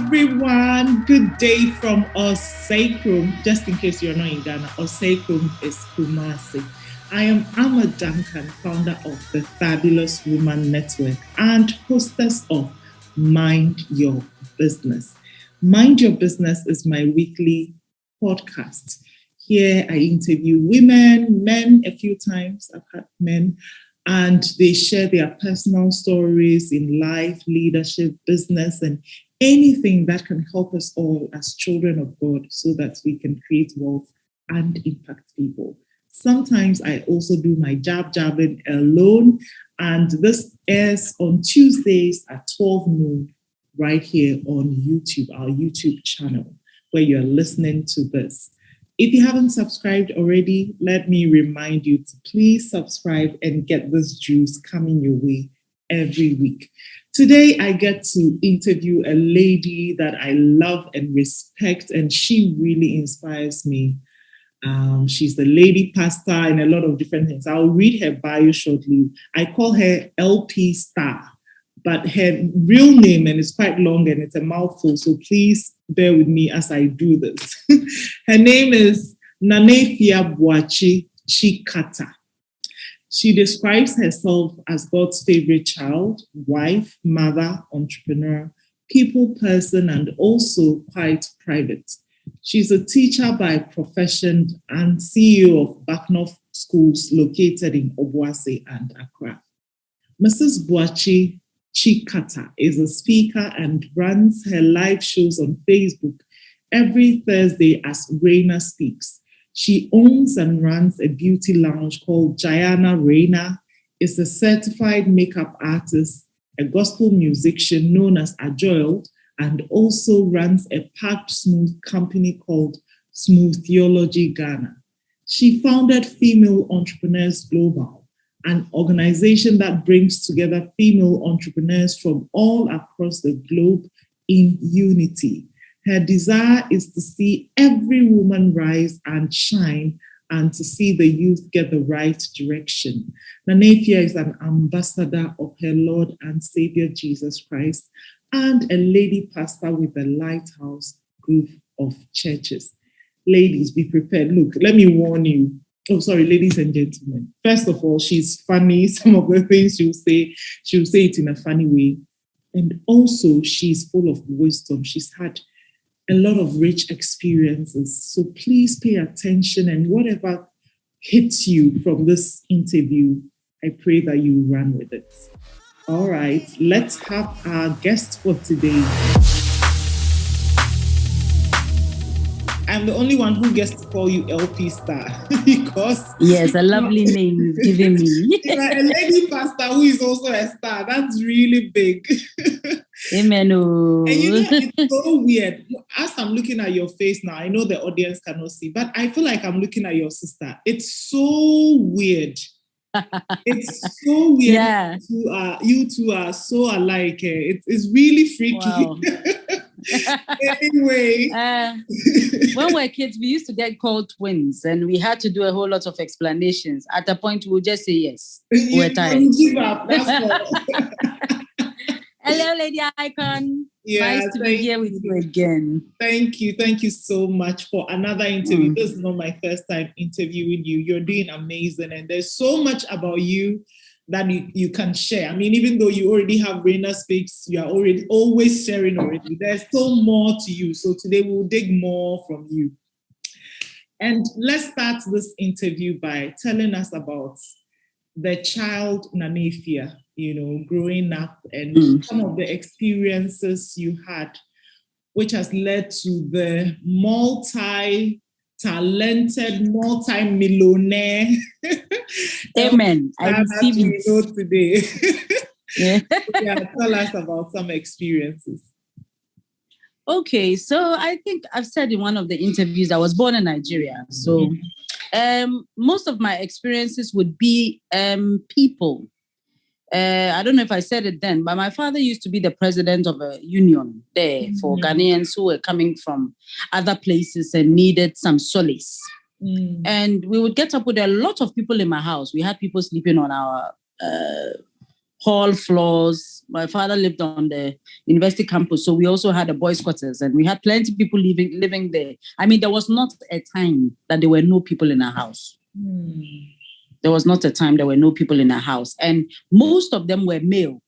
everyone. Good day from Osei. Just in case you're not in Ghana, Osei is Kumasi. I am Amma Duncan, founder of the Fabulous Woman Network and hostess of Mind Your Business. Mind Your Business is my weekly podcast. Here I interview women, men a few times. I've had men. And they share their personal stories in life, leadership, business, and anything that can help us all as children of God so that we can create wealth and impact people. Sometimes I also do my jabbing alone, and this airs on Tuesdays at 12 noon right here on YouTube, our YouTube channel, where you're listening to this. If you haven't subscribed already, let me remind you to please subscribe and get this juice coming your way every week. Today, I get to interview a lady that I love and respect, and she really inspires me. She's the lady pastor in a lot of different things. I'll read her bio shortly. I call her LP Star, but her real name, and it's quite long and it's a mouthful, so please bear with me as I do this. Her name is Afia Boachie-Tsikata. She describes herself as God's favorite child, wife, mother, entrepreneur, people person, and also quite private. She's a teacher by profession and CEO of BACNOF Schools located in Obuasi and Accra. Mrs. Boachie-Tsikata is a speaker and runs her live shows on Facebook every Thursday as Raina Speaks. She owns and runs a beauty lounge called Jayana Raina, is a certified makeup artist, a gospel musician known as Ajoiled, and also runs a packed smooth company called Smooth Theology Ghana. She founded Female Entrepreneurs Global, an organization that brings together female entrepreneurs from all across the globe in unity. Her desire is to see every woman rise and shine and to see the youth get the right direction. Afia is an ambassador of her Lord and Savior Jesus Christ and a lady pastor with the LightHouse group of churches. Ladies, be prepared. Look, let me warn you. Oh, sorry, ladies and gentlemen. First of all, she's funny. Some of the things she'll say it in a funny way. And also, she's full of wisdom. She's had a lot of rich experiences. So please pay attention, and whatever hits you from this interview, I pray that you run with it. All right, let's have our guest for today. I'm the only one who gets to call you LP Star because... Yes, a lovely name you've given me. You're a lady pastor who is also a star. That's really big. Amen. And you know, it's so weird. As I'm looking at your face now, I know the audience cannot see, but I feel like I'm looking at your sister. It's so weird. It's so weird. Yeah. You two are so alike. It's really freaky. Wow. Anyway. When we were kids, we used to get called twins, and we had to do a whole lot of explanations. At a point, we would just say yes. We're tired. Give up. That's all. Hello, Lady Icon. Yeah, nice to be here with you again. Thank you. Thank you so much for another interview. This is not my first time interviewing you. You're doing amazing. And there's so much about you that you can share. I mean, even though you already have Raina Speaks, you are already always sharing already. There's still more to you. So today we'll dig more from you. And let's start this interview by telling us about the child Afia, growing up and some of the experiences you had, which has led to the multi-talented, multi-millionaire. Amen. I receive it. Today. Yeah, tell us about some experiences. Okay, so I think I've said in one of the interviews, I was born in Nigeria. So most of my experiences would be people. I don't know if I said it then, but my father used to be the president of a union there for Ghanaians who were coming from other places and needed some solace. And we would get up with a lot of people in my house. We had people sleeping on our hall floors. My father lived on the university campus, so we also had a boys' quarters, and we had plenty of people living there. I mean, there was not a time that there were no people in our house. There was not a time there were no people in our house, and most of them were male.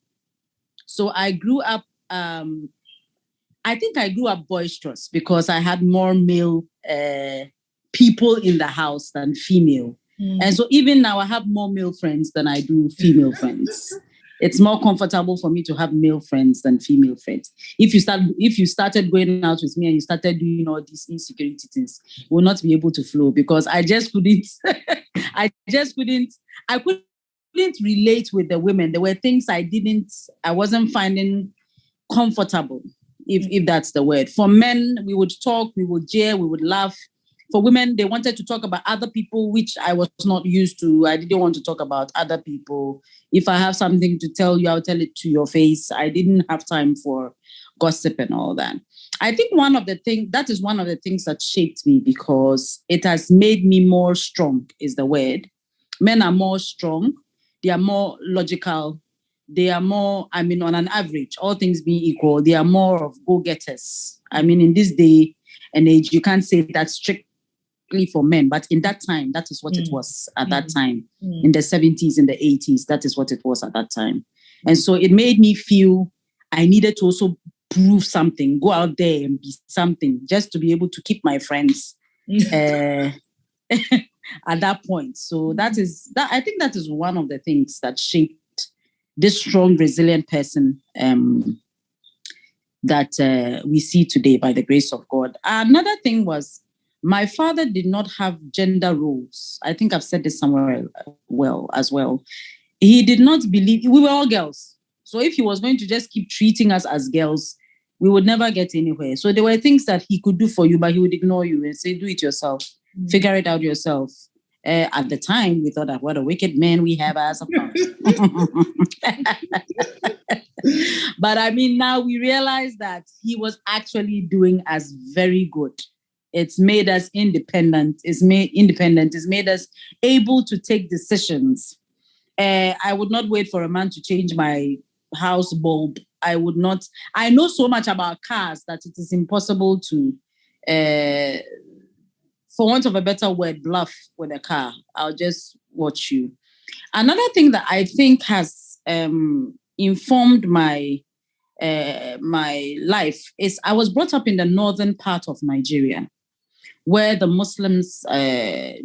So I grew up. I think I grew up boisterous because I had more male people in the house than female. And so even now I have more male friends than I do female friends. It's more comfortable for me to have male friends than female friends. If you started going out with me and you started doing all these insecurity things, you will not be able to flow because I just couldn't. I couldn't relate with the women. There were things I wasn't finding comfortable, if that's the word. For men, we would talk, we would jeer, we would laugh. For women, they wanted to talk about other people, which I was not used to. I didn't want to talk about other people. If I have something to tell you, I'll tell it to your face. I didn't have time for gossip and all that. I think that is one of the things that shaped me because it has made me more strong, is the word. Men are more strong. They are more logical. They are more, on an average, all things being equal, they are more of go-getters. In this day and age, you can't say that's strictly for men, but in that time, that is what it was at that time. In the 70s, in the 80s, that is what it was at that time. And so it made me feel I needed to also prove something, go out there and be something, just to be able to keep my friends at that point. So I think that is one of the things that shaped this strong, resilient person that we see today by the grace of God. Another thing was my father did not have gender roles. I think I've said this somewhere as well. He did not believe, we were all girls. So if he was going to just keep treating us as girls, we would never get anywhere. So there were things that he could do for you, but he would ignore you and say, do it yourself, figure it out yourself. At the time, we thought that what a wicked man we have as a father. But now we realize that he was actually doing us very good. It's made us independent. It's made us able to take decisions. I would not wait for a man to change my house bulb. I would not. I know so much about cars that it is impossible to, for want of a better word, bluff with a car. I'll just watch you. Another thing that I think has informed my life is I was brought up in the northern part of Nigeria, where the Muslims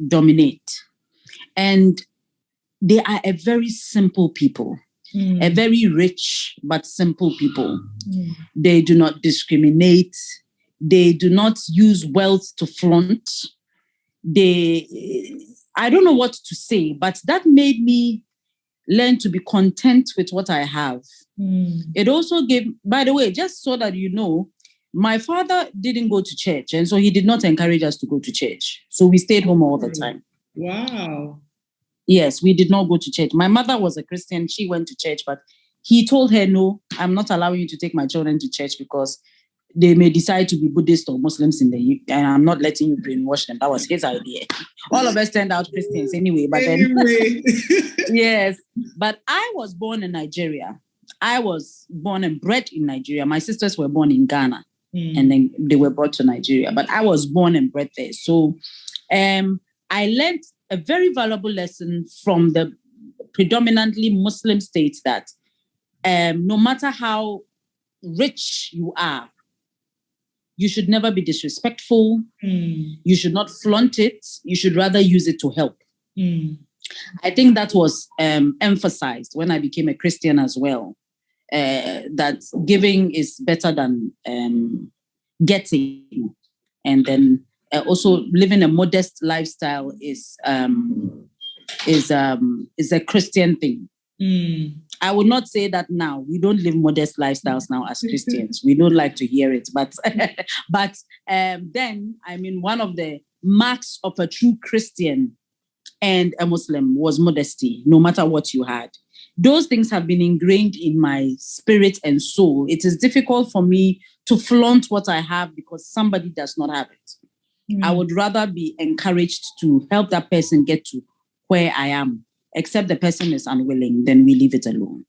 dominate. And they are a very simple people, a very rich but simple people. They do not discriminate. They do not use wealth to flaunt. I don't know what to say, but that made me learn to be content with what I have. It also gave, by the way, just so that you know, my father didn't go to church, and so he did not encourage us to go to church. So we stayed home all the time. Wow. Yes, we did not go to church. My mother was a Christian. She went to church, but he told her, no, I'm not allowing you to take my children to church because they may decide to be Buddhist or Muslims and I'm not letting you brainwash them. That was his idea. All of us turned out Christians anyway. But then, yes. But I was born in Nigeria. I was born and bred in Nigeria. My sisters were born in Ghana, and then they were brought to Nigeria. But I was born and bred there. So I learned a very valuable lesson from the predominantly Muslim states that no matter how rich you are, you should never be disrespectful. You should not flaunt it. You should rather use it to help. I think that was emphasized when I became a Christian as well, that giving is better than getting. And then also living a modest lifestyle is a Christian thing. I would not say that now. We don't live modest lifestyles now as Christians. We don't like to hear it. But then, one of the marks of a true Christian and a Muslim was modesty, no matter what you had. Those things have been ingrained in my spirit and soul. It is difficult for me to flaunt what I have because somebody does not have it. I would rather be encouraged to help that person get to where I am. Except the person is unwilling, then we leave it alone.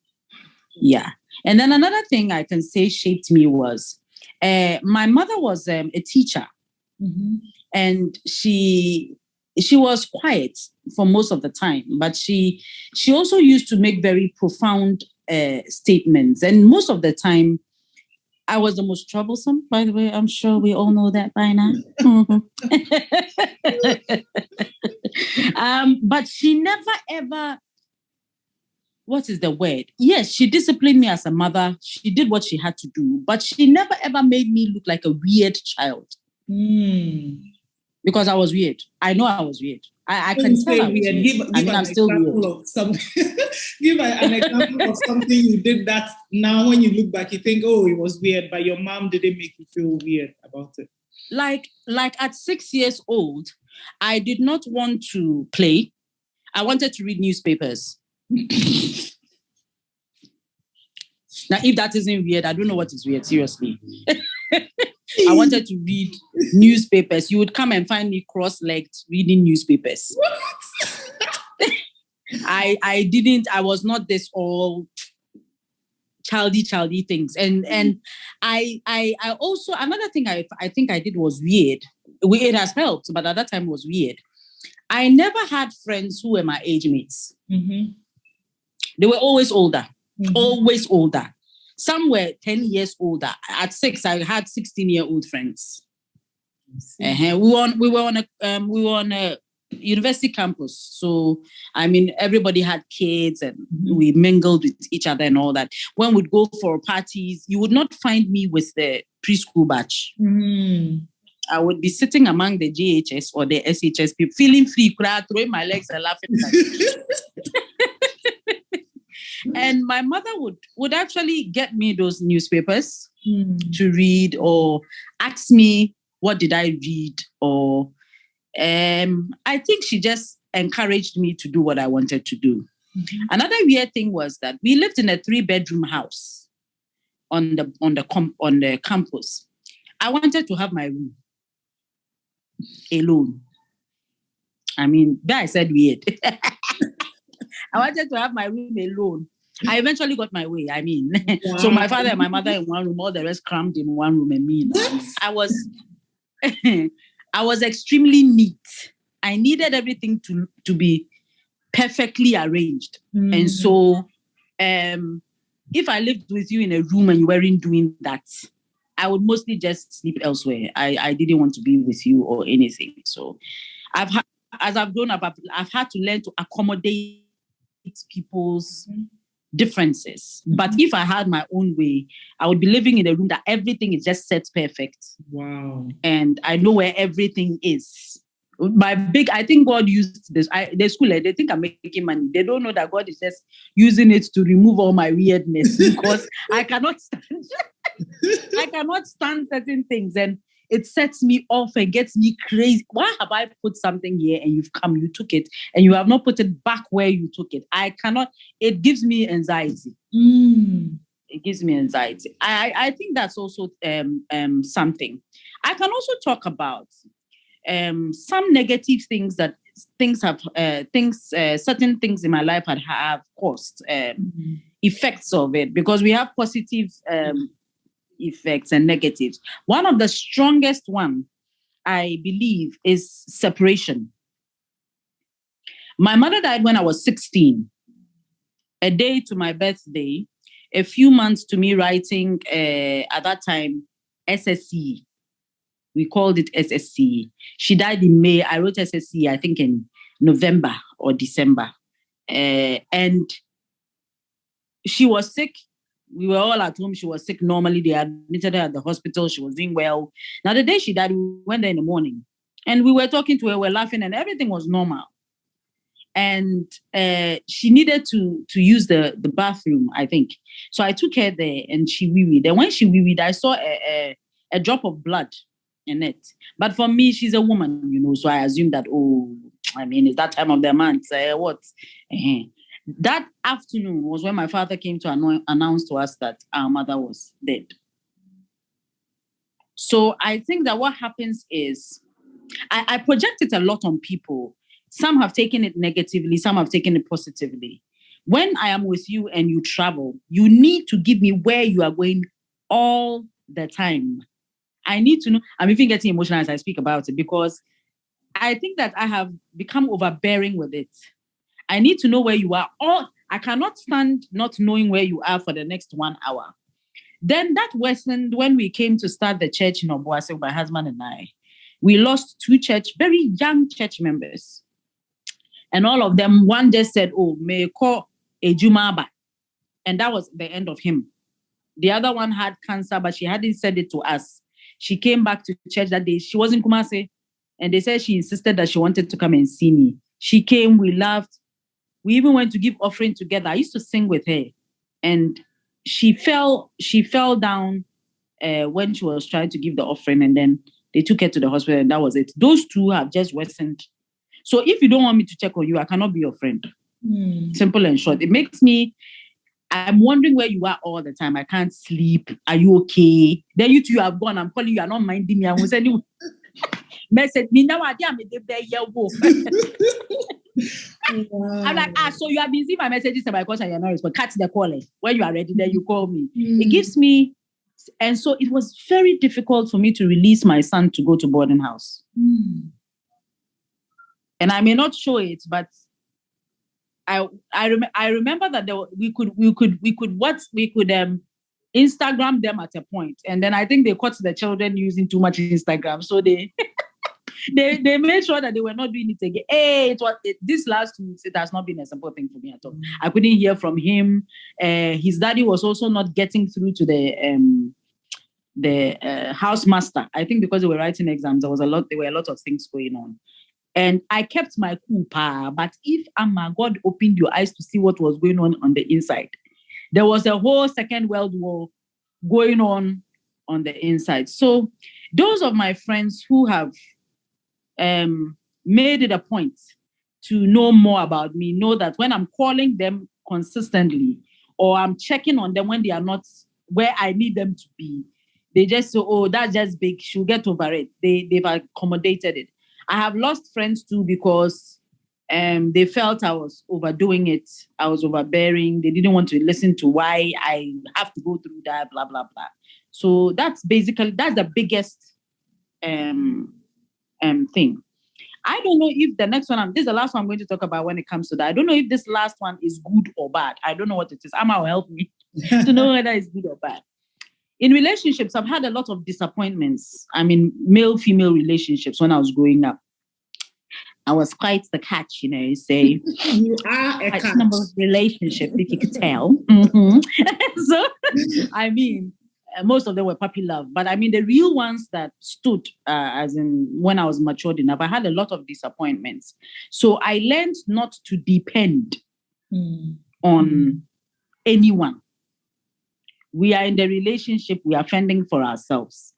Yeah. And then another thing I can say shaped me was my mother was a teacher, and she was quiet for most of the time, but she also used to make very profound statements. And most of the time, I was the most troublesome, by the way. I'm sure we all know that by now. But she never ever, what is the word? Yes, she disciplined me as a mother. She did what she had to do, but she never ever made me look like a weird child. Because I was weird. I know I was weird. I can tell I was weird. Give I'm still weird. Of something. Give an example of something you did that now when you look back, you think, oh, it was weird, but your mom didn't make you feel weird about it. Like at 6 years old, I did not want to play. I wanted to read newspapers. Now, if that isn't weird, I don't know what is weird, seriously. I wanted to read newspapers. You would come and find me cross-legged reading newspapers. I was not this all childy things. And I also, another thing I think I did was weird. It has helped, but at that time it was weird. I never had friends who were my age mates. They were always older. Always older. Some were 10 years older. At 6, I had 16-year-old friends. We were on a university campus. So, I mean, everybody had kids and we mingled with each other and all that. When we'd go for parties, you would not find me with the preschool batch. I would be sitting among the GHS or the SHS people, feeling free, throwing my legs and laughing. And my mother would actually get me those newspapers to read, or ask me, what did I read? Or I think she just encouraged me to do what I wanted to do. Another weird thing was that we lived in a 3-bedroom house on the campus. I wanted to have my room alone. I mean, I said weird. I wanted to have my room alone. I eventually got my way. I mean, so my father and my mother in one room, all the rest crammed in one room, and me. I was extremely neat. I needed everything to be perfectly arranged. And so, if I lived with you in a room and you weren't doing that, I would mostly just sleep elsewhere. I didn't want to be with you or anything. So, as I've grown up, I've had to learn to accommodate people's differences. But if I had my own way, I would be living in a room that everything is just set perfect. Wow. And I know where everything is. I think God used this. The school, they think I'm making money. They don't know that God is just using it to remove all my weirdness, because I cannot stand certain things, and it sets me off and gets me crazy. Why have I put something here and you took it, and you have not put it back where you took it? I cannot. It gives me anxiety. It gives me anxiety. I think that's also something. I can also talk about some negative things that certain things in my life have caused effects of it, because we have positive effects and negatives. One of the strongest one, I believe, is separation. My mother died when I was 16, a day to my birthday, a few months to me writing at that time SSC. We called it SSC. She died in May. I wrote SSC, I think, in November or December. And she was sick. We were all at home. She was sick normally. They admitted her at the hospital. She was doing well. Now, the day she died, we went there in the morning. And we were talking to her. We were laughing, and everything was normal. And she needed to use the bathroom, I think. So I took her there, and she wee-weed. And when she wee-weed, I saw a drop of blood in it. But for me, she's a woman, so I assumed that, it's that time of the month. What? That afternoon was when my father came to announce to us that our mother was dead. So I think that what happens is, I project it a lot on people. Some have taken it negatively, some have taken it positively. when I am with you and you travel, you need to give me where you are going all the time. I need to know. I'm even getting emotional as I speak about it because I think that I have become overbearing with it. I need to know where you are. Or I cannot stand not knowing where you are for the next 1 hour. Then that worsened when we came to start the church in Obuasi, my husband and I. We lost 2 very young church members. And all of them, one just said, oh, may call a Jumaba. And that was the end of him. The other one had cancer, but she hadn't said it to us. She came back to church that day. She was in Kumasi. And they said she insisted that she wanted to come and see me. She came, we laughed. We even went to give offering together. I used to sing with her. And she fell down when she was trying to give the offering. And then they took her to the hospital and that was it. Those 2 have just worsened. So if you don't want me to check on you, I cannot be your friend. Simple and short. It makes me, I'm wondering where you are all the time. I can't sleep. Are you okay? Then you 2 have gone. I'm calling you. You're not minding me. I will send you message me now. I'm like, so you have been seeing my messages and my calls and you're not responding. Cut the call. When you are ready, then you call me. It gives me, and so it was very difficult for me to release my son to go to boarding house. And I may not show it, but I remember that we could Instagram them at a point, and then I think they caught the children using too much Instagram, so they they made sure that they were not doing it again. Hey, this last 2 weeks it has not been a simple thing for me at all. I couldn't hear from him. His daddy was also not getting through to the housemaster. I think because they were writing exams, there were a lot of things going on. And I kept my cool, but if God opened your eyes to see what was going on the inside, there was a whole Second World War going on the inside. So those of my friends who have made it a point to know more about me know that when I'm calling them consistently or I'm checking on them when they are not where I need them to be, they just say, oh, that's just big. She'll get over it. They've accommodated it. I have lost friends too because they felt I was overdoing it. I was overbearing. They didn't want to listen to why I have to go through that, blah, blah, blah. So that's the biggest thing. I don't know if the next one, this is the last one I'm going to talk about when it comes to that. I don't know if this last one is good or bad. I don't know what it is. Amma will help me to know whether it's good or bad. In relationships, I've had a lot of disappointments. I mean, male-female relationships when I was growing up. I was quite the catch, you say. You are a catch. Number of relationships, if you could tell. So, I mean, most of them were puppy love. But I mean, the real ones that stood, as in when I was matured enough, I had a lot of disappointments. So I learned not to depend on anyone. We are in the relationship, we are fending for ourselves.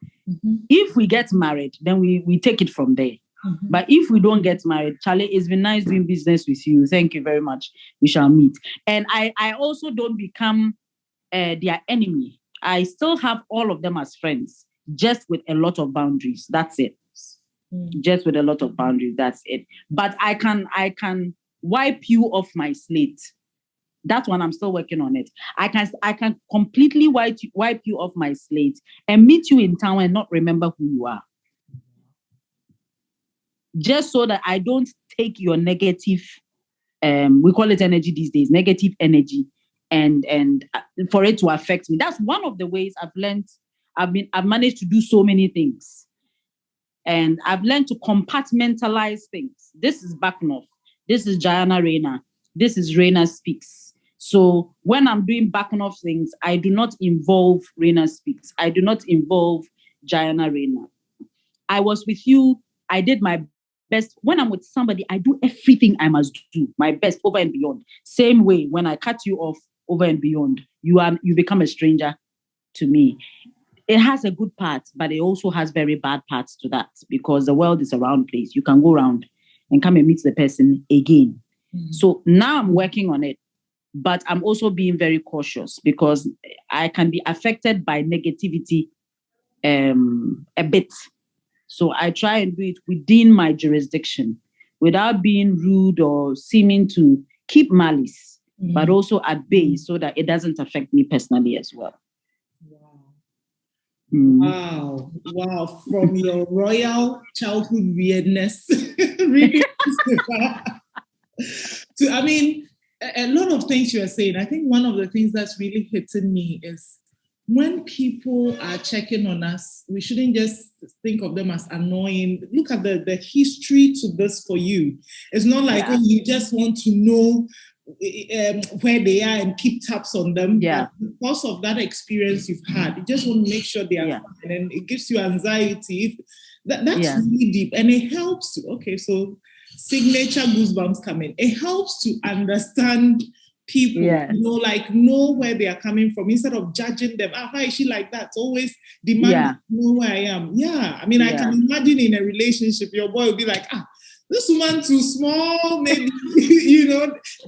If we get married, then we take it from there. But if we don't get married, Charlie, it's been nice doing business with you. Thank you very much. We shall meet. And I also don't become their enemy. I still have all of them as friends, just with a lot of boundaries. That's it. Just with a lot of boundaries. That's it. But I can wipe you off my slate. That one, I'm still working on it. I can completely wipe you off my slate and meet you in town and not remember who you are. Just so that I don't take your negative, we call it energy these days, negative energy, and for it to affect me. That's one of the ways I've learned. I've managed to do so many things. And I've learned to compartmentalize things. This is BACNOF. This is Jayana Reina. This is Reina Speaks. So when I'm doing BACNOF things, I do not involve Reina Speaks. I do not involve Jayana Reina. I was with you. I did my best. When I'm with somebody, I do everything I must do, my best, over and beyond. Same way, when I cut you off, over and beyond, you become a stranger to me. It has a good part, but it also has very bad parts to that, because the world is a round place. You can go around and come and meet the person again. So now I'm working on it, but I'm also being very cautious because I can be affected by negativity a bit. So I try and do it within my jurisdiction without being rude or seeming to keep malice. but also at bay so that it doesn't affect me personally as well. Wow. Wow. From your royal childhood weirdness, really, to, I mean, a lot of things you are saying. I think one of the things that's really hitting me is when people are checking on us, we shouldn't just think of them as annoying. Look at the history to this for you. It's not like, oh, you just want to know where they are and keep tabs on them. Yeah. But because of that experience you've had, you just want to make sure they are fine, and it gives you anxiety. That's really deep, and it helps. Okay, so signature goosebumps come in. It helps to understand people, know where they are coming from instead of judging them. Why is she like that? Always demanding to know where I am. I mean, I can imagine in a relationship, your boy will be like, this woman too small, maybe,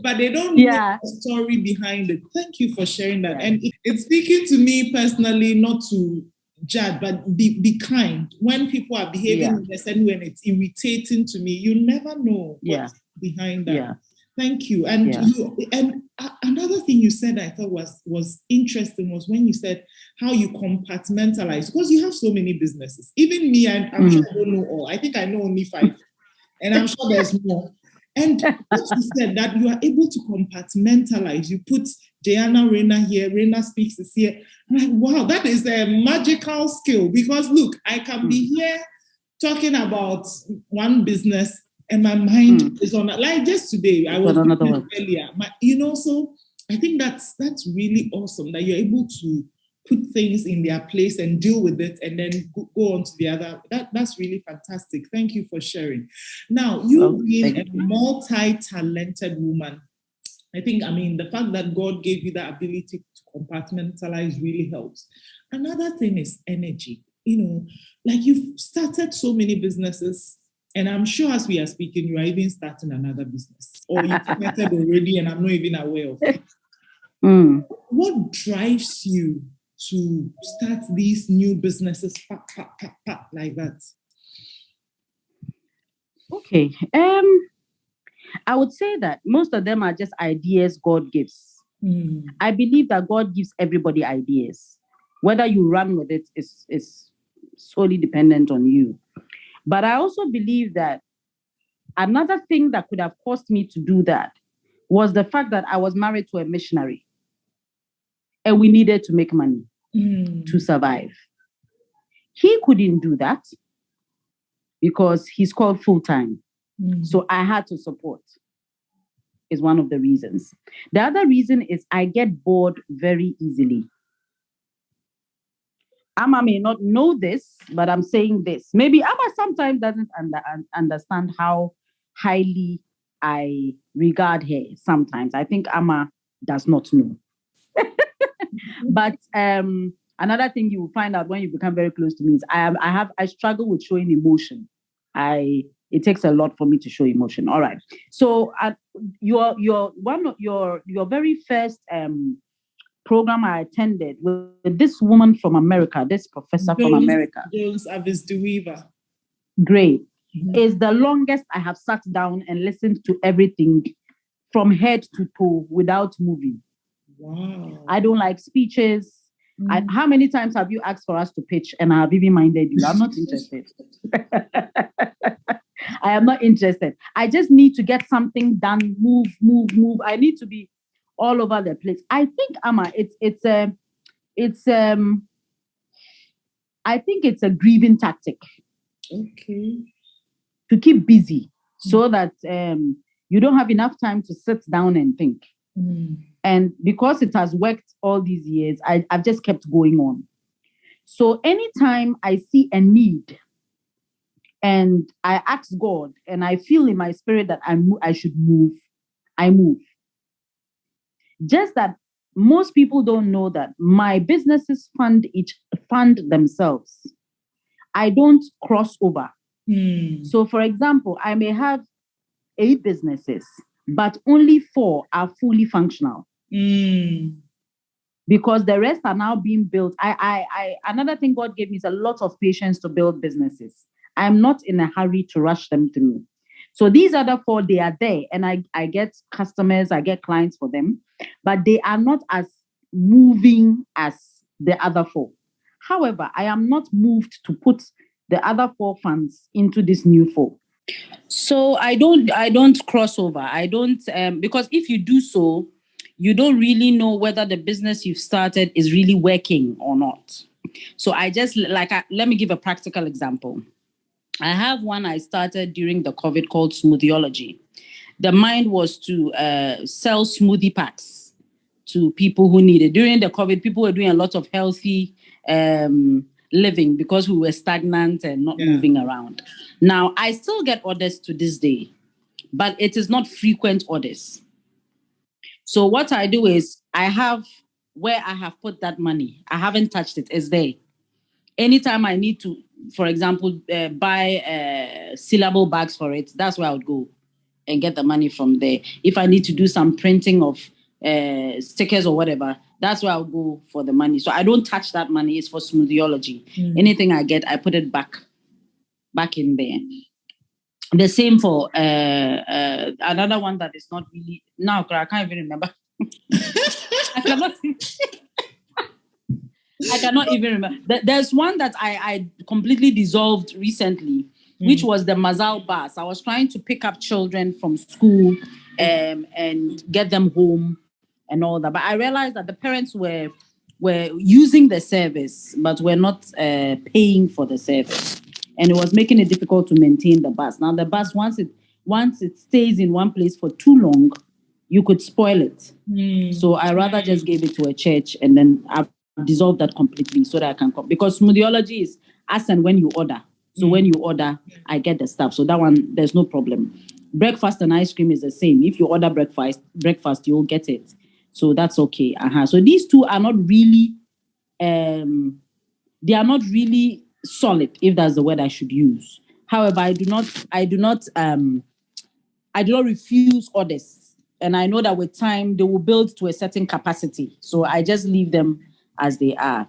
but they don't know the story behind it. Thank you for sharing that. And it's speaking to me personally, not to judge, but be kind. When people are behaving in a certain way and it's irritating to me, you never know what's behind that. Thank you. And another thing you said I thought was interesting was when you said how you compartmentalize, because you have so many businesses. Even me, I'm sure I don't know all. I think I know only 5. And I'm sure there's more. And what you said, that you are able to compartmentalize. You put Diana Reina here, Reina Speaks is here. I'm like, wow, that is a magical skill. Because look, I can be here talking about one business and my mind is on, like just today, I was another one earlier. So I think that's really awesome that you're able to put things in their place and deal with it and then go on to the other. That's really fantastic. Thank you for sharing. Now, you being a multi-talented woman, I think, the fact that God gave you that ability to compartmentalize really helps. Another thing is energy. Like you've started so many businesses, and I'm sure as we are speaking, you are even starting another business, or you started already and I'm not even aware of it. What drives you to start these new businesses like that? Okay. I would say that most of them are just ideas God gives. I believe that God gives everybody ideas. Whether you run with it is solely dependent on you. But I also believe that another thing that could have caused me to do that was the fact that I was married to a missionary and we needed to make money to survive. He couldn't do that because he's called full-time. So I had to support, is one of the reasons. The other reason is I get bored very easily. Amma may not know this, but I'm saying this. Maybe Amma sometimes doesn't understand how highly I regard her sometimes. I think Amma does not know. But another thing you will find out when you become very close to me is I struggle with showing emotion. It takes a lot for me to show emotion. All right. So your very first program I attended with this woman from America, this professor from America. Jones Avis-Weaver. Great. Is the longest I have sat down and listened to everything from head to toe without moving. Wow. I don't like speeches. How many times have you asked for us to pitch and I have even minded you? I'm not interested. I am not interested. I just need to get something done, move. I need to be all over the place. I think, Amma, I think it's a grieving tactic. Okay. To keep busy so that you don't have enough time to sit down and think. And because it has worked all these years, I've just kept going on. So anytime I see a need and I ask God and I feel in my spirit that I should move, I move. Just that most people don't know that my businesses fund themselves. I don't cross over. So for example, I may have 8 businesses, but only 4 are fully functional. Because the rest are now being built. Another thing God gave me is a lot of patience to build businesses. I'm not in a hurry to rush them through. So these other 4, they are there, and I get customers, I get clients for them, but they are not as moving as the other 4. However, I am not moved to put the other 4 funds into this new 4. So I don't cross over. I don't because if you do so, you don't really know whether the business you've started is really working or not. So I just let me give a practical example. I have one I started during the COVID called Smoothiology. The mind was to sell smoothie packs to people who need it. During the COVID, people were doing a lot of healthy living because we were stagnant and not moving around. Now, I still get orders to this day, but it is not frequent orders. So what I do is I have where I have put that money. I haven't touched it. It's there. Anytime I need to, for example, buy syllable bags for it, that's where I would go and get the money from there. If I need to do some printing of stickers or whatever, that's where I'll go for the money. So I don't touch that money. It's for Smoothiology. Anything I get, I put it back in there. The same for another one that is not really... Now, I can't even remember. I cannot even remember. There's one that I completely dissolved recently, which was the Mazal bus. I was trying to pick up children from school and get them home and all that. But I realized that the parents were using the service, but were not paying for the service. And it was making it difficult to maintain the bus. Now, the bus, once it stays in one place for too long, you could spoil it. So I rather just gave it to a church, and then I've dissolved that completely so that I can come. Because Smoothiology is as and when you order. So when you order, I get the stuff. So that one, there's no problem. Breakfast and ice cream is the same. If you order breakfast, you'll get it. So that's okay. So these two are not really, they are not really solid, if that's the word I should use. However, I do not refuse orders. And I know that with time, they will build to a certain capacity. So I just leave them as they are.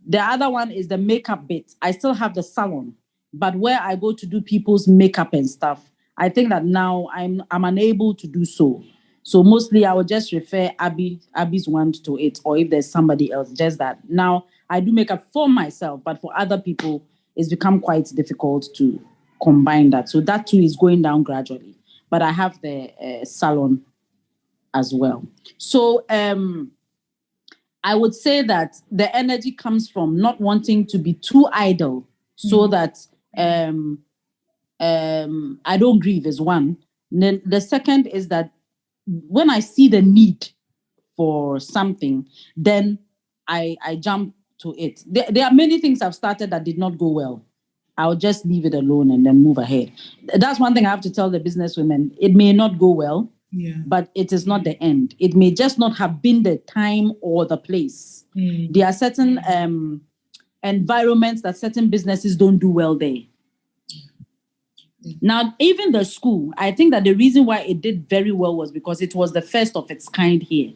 The other one is the makeup bit. I still have the salon, but where I go to do people's makeup and stuff, I think that now I'm unable to do so. So mostly I would just refer Abby's one to it, or if there's somebody else, just that. Now I do makeup for myself, but for other people, it's become quite difficult to combine that. So that too is going down gradually. But I have the salon as well. So I would say that the energy comes from not wanting to be too idle, so that I don't grieve is one. Then the second is that when I see the need for something, then I jump to it. There are many things I've started that did not go well. I'll just leave it alone and then move ahead. That's one thing I have to tell the business women. It may not go well, but it is not the end. It may just not have been the time or the place. There are certain environments that certain businesses don't do well there. Now, even the school, I think that the reason why it did very well was because it was the first of its kind here,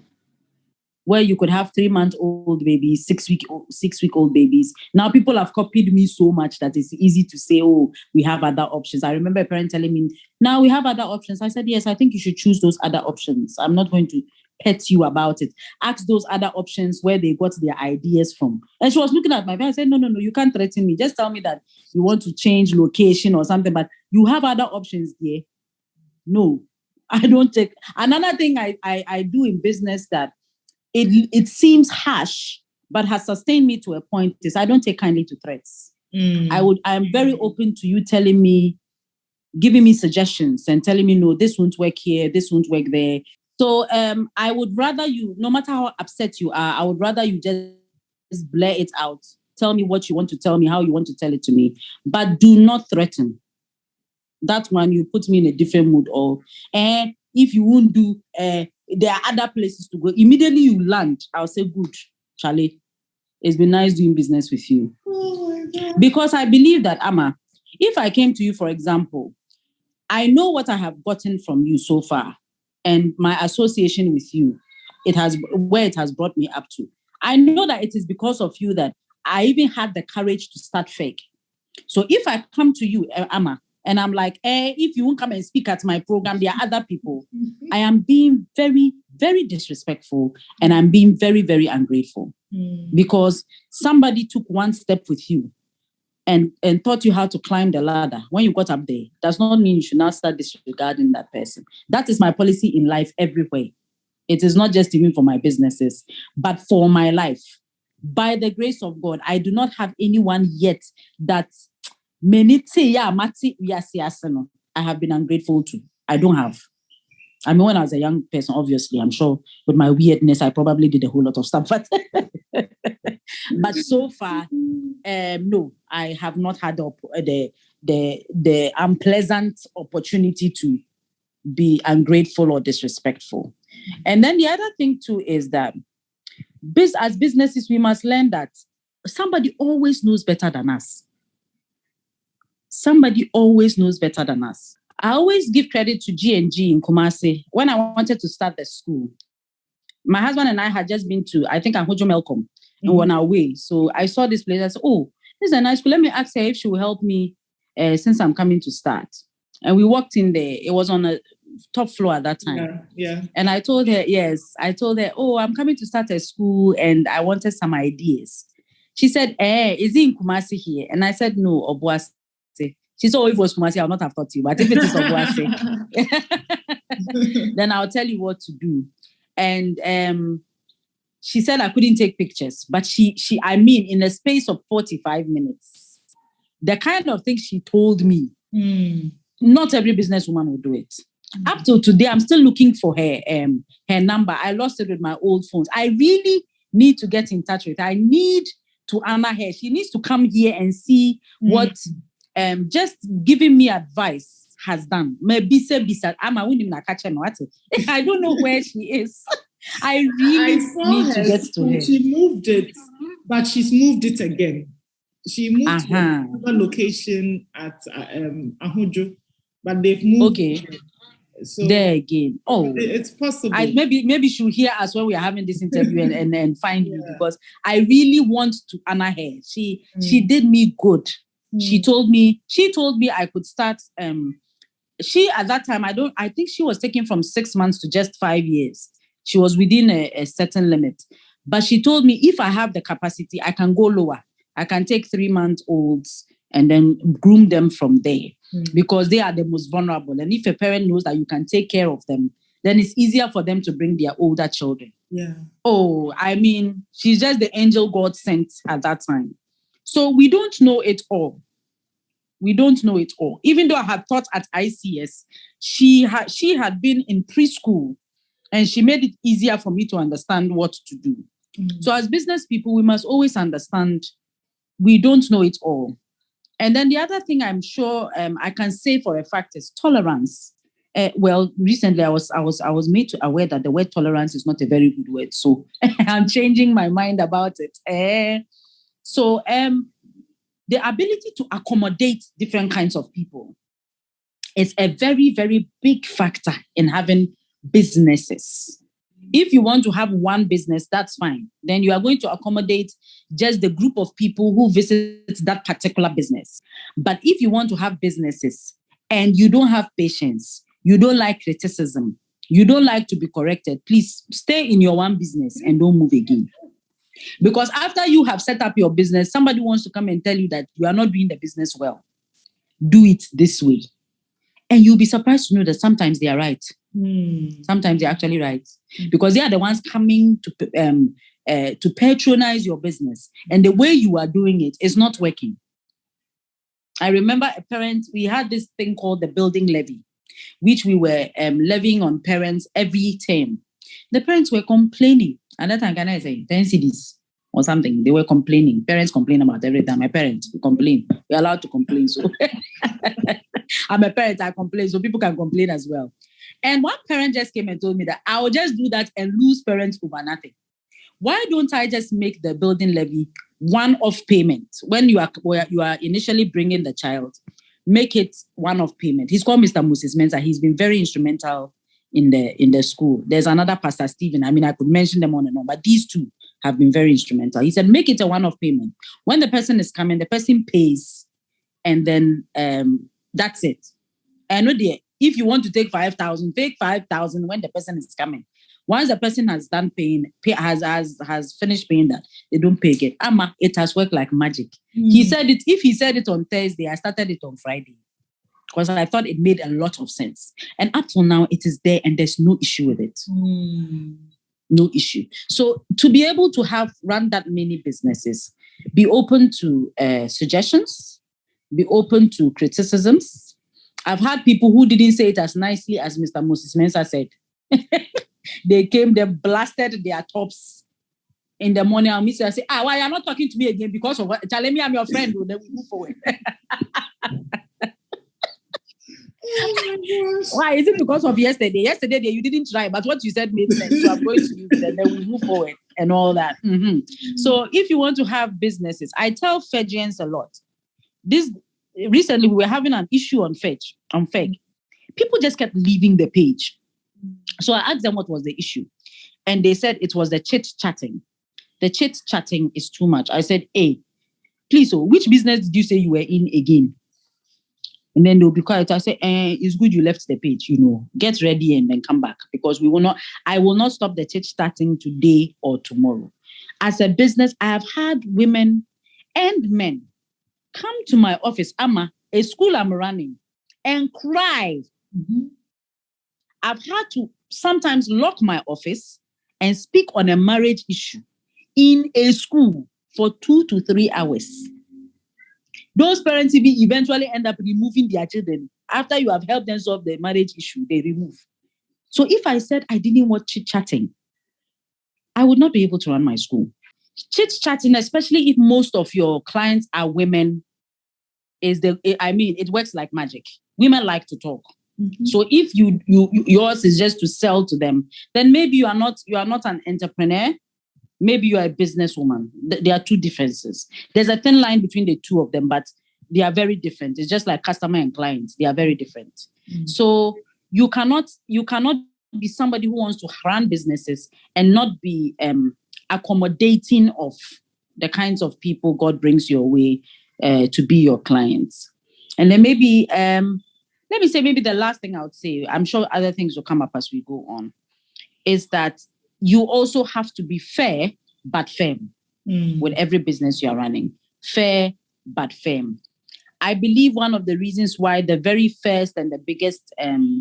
where you could have 3-month-old babies, 6-week-old babies. Now people have copied me so much that it's easy to say, oh, we have other options. I remember a parent telling me, now we have other options. I said, yes, I think you should choose those other options. I'm not going to pet you about it. Ask those other options where they got their ideas from. And she was looking at my face. I said, no, you can't threaten me. Just tell me that you want to change location or something, but you have other options there. No, I don't take. Another thing I do in business that it seems harsh, but has sustained me to a point is I don't take kindly to threats. I am very open to you telling me, giving me suggestions and telling me, no, this won't work here, this won't work there. So I would rather you, no matter how upset you are, I would rather you just blare it out. Tell me what you want to tell me, how you want to tell it to me, but do not threaten. That one, you put me in a different mood. Or if you won't do, there are other places to go. Immediately you land, I'll say, good, Charlie, it's been nice doing business with you. Oh my God. Because I believe that, Amma, if I came to you, for example, I know what I have gotten from you so far and my association with you, where it has brought me up to. I know that it is because of you that I even had the courage to start fake. So if I come to you, Amma, And I'm like, if you won't come and speak at my program, there are other people. I am being very, very disrespectful, and I'm being very, very ungrateful because somebody took one step with you and taught you how to climb the ladder. When you got up there, does not mean you should now start disregarding that person. That is my policy in life everywhere. It is not just even for my businesses, but for my life. By the grace of God, I do not have anyone yet that I have been ungrateful to. I don't have. I mean, when I was a young person, obviously, I'm sure with my weirdness, I probably did a whole lot of stuff. But so far, no, I have not had the unpleasant opportunity to be ungrateful or disrespectful. And then the other thing too is that as businesses, we must learn that somebody always knows better than us. Somebody always knows better than us. I always give credit to G&G in Kumasi. When I wanted to start the school, my husband and I had just been to, I think, Ahojo Melcom, and on our way. So I saw this place. I said, oh, this is a nice school. Let me ask her if she will help me since I'm coming to start. And we walked in there. It was on a top floor at that time. Yeah. And I told her, oh, I'm coming to start a school and I wanted some ideas. She said, is it in Kumasi here? And I said, no, Obuasi. She said, oh, if it was Kumasi, I'll not have thought to you. But if it is Obuasi, then I'll tell you what to do. And she said I couldn't take pictures. But I mean, in a space of 45 minutes, the kind of thing she told me, not every businesswoman will do it. Up till today, I'm still looking for her number. I lost it with my old phones. I really need to get in touch with her. I need to honor her. She needs to come here and see what just giving me advice has done. I don't know where she is. I really need to get to her. She moved it, but she's moved it again. She moved to another location at Ahojo, but they've moved. Okay. So there again. Oh, it's possible. Maybe she'll hear us when we are having this interview and find you, because I really want to honor her. She did me good. She told me I could start. She at that time, I think she was taking from 6 months to just 5 years. She was within a certain limit. But she told me if I have the capacity, I can go lower. I can take 3-month-olds and then groom them from there because they are the most vulnerable. And if a parent knows that you can take care of them, then it's easier for them to bring their older children. Yeah. Oh, I mean, she's just the angel God sent at that time. So we don't know it all. We don't know it all. Even though I had taught at ICS, she had been in preschool and she made it easier for me to understand what to do. So as business people, we must always understand we don't know it all. And then the other thing I'm sure I can say for a fact is tolerance. Well, recently I was made to aware that the word tolerance is not a very good word. So I'm changing my mind about it. So the ability to accommodate different kinds of people is a very, very big factor in having businesses. If you want to have one business, that's fine. Then you are going to accommodate just the group of people who visit that particular business. But if you want to have businesses and you don't have patience, you don't like criticism, you don't like to be corrected, please stay in your one business and don't move again. Because after you have set up your business, somebody wants to come and tell you that you are not doing the business well. Do it this way. And you'll be surprised to know that sometimes they are right. Sometimes they're actually right. Because they are the ones coming to patronize your business. And the way you are doing it is not working. I remember a parent, we had this thing called the building levy, which we were levying on parents every term. The parents were complaining. At that time, can I say 10 CDs or something? They were complaining. Parents complain about everything. My parents, we complain. We're allowed to complain. So I'm a parent, I complain. So people can complain as well. And one parent just came and told me that I will just do that and lose parents over nothing. Why don't I just make the building levy one-off payment? When you are initially bringing the child, make it one-off payment. He's called Mr. Moses Mensah. He's been very instrumental in the school. There's another Pastor Stephen. I mean, I could mention them on and on, but these two have been very instrumental. He said, make it a one-off payment. When the person is coming, the person pays, and then That's it. And no, dear, if you want to take 5,000, take 5,000 when the person is coming. Once the person has done paying, has finished paying that, they don't pay again. Ama, it has worked like magic. He said it. If he said it on Thursday, I started it on Friday because I thought it made a lot of sense. And up till now, it is there, and there's no issue with it. No issue. So to be able to run that many businesses, be open to suggestions, be open to criticisms. I've had people who didn't say it as nicely as Mr. Moses Mensah said. They came, they blasted their tops in the morning. I'll miss you. I say, why you're not talking to me again because of what? Tell me I'm your friend. Then we move forward. Why? Is it because of yesterday? Yesterday you didn't try, but what you said made sense. So I'm going to use it, and then we move forward and all that. So if you want to have businesses, I tell Fedgians a lot. Recently we were having an issue on Feg. People just kept leaving the page. So I asked them what was the issue. And they said it was the chit-chatting. The chit-chatting is too much. I said, hey, please, which business did you say you were in again? And then they'll be quiet. I say, it's good you left the page, get ready and then come back because I will not stop the chit-chatting today or tomorrow. As a business, I have had women and men come to my office, a school I'm running, and cry. I've had to sometimes lock my office and speak on a marriage issue in a school for 2 to 3 hours. Those parents eventually end up removing their children. After you have helped them solve the marriage issue, they remove. So if I said I didn't want chit-chatting, I would not be able to run my school. Chit-chatting, especially if most of your clients are women, it works like magic. Women like to talk. So if yours is just to sell to them, then maybe you are not an entrepreneur. Maybe you are a businesswoman. There are two differences. There's a thin line between the two of them, but they are very different. It's just like customer and clients. They are very different. So you cannot be somebody who wants to run businesses and not be accommodating of the kinds of people God brings your way to be your clients. And then maybe let me say maybe the last thing I would say, I'm sure other things will come up as we go on, is that you also have to be fair but firm with every business you're running. Fair but firm. I believe one of the reasons why the very first and the biggest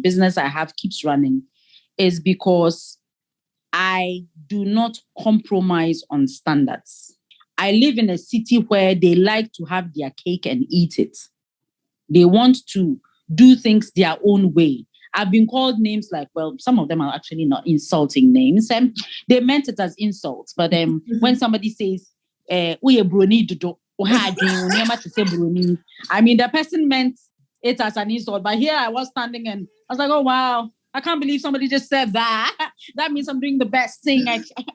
business I have keeps running is because I do not compromise on standards. I live in a city where they like to have their cake and eat it. They want to do things their own way. I've been called names like, well, some of them are actually not insulting names. They meant it as insults. But when somebody says, we bruni do, I mean, the person meant it as an insult. But here I was standing and I was like, oh, wow, I can't believe somebody just said that. That means I'm doing the best thing.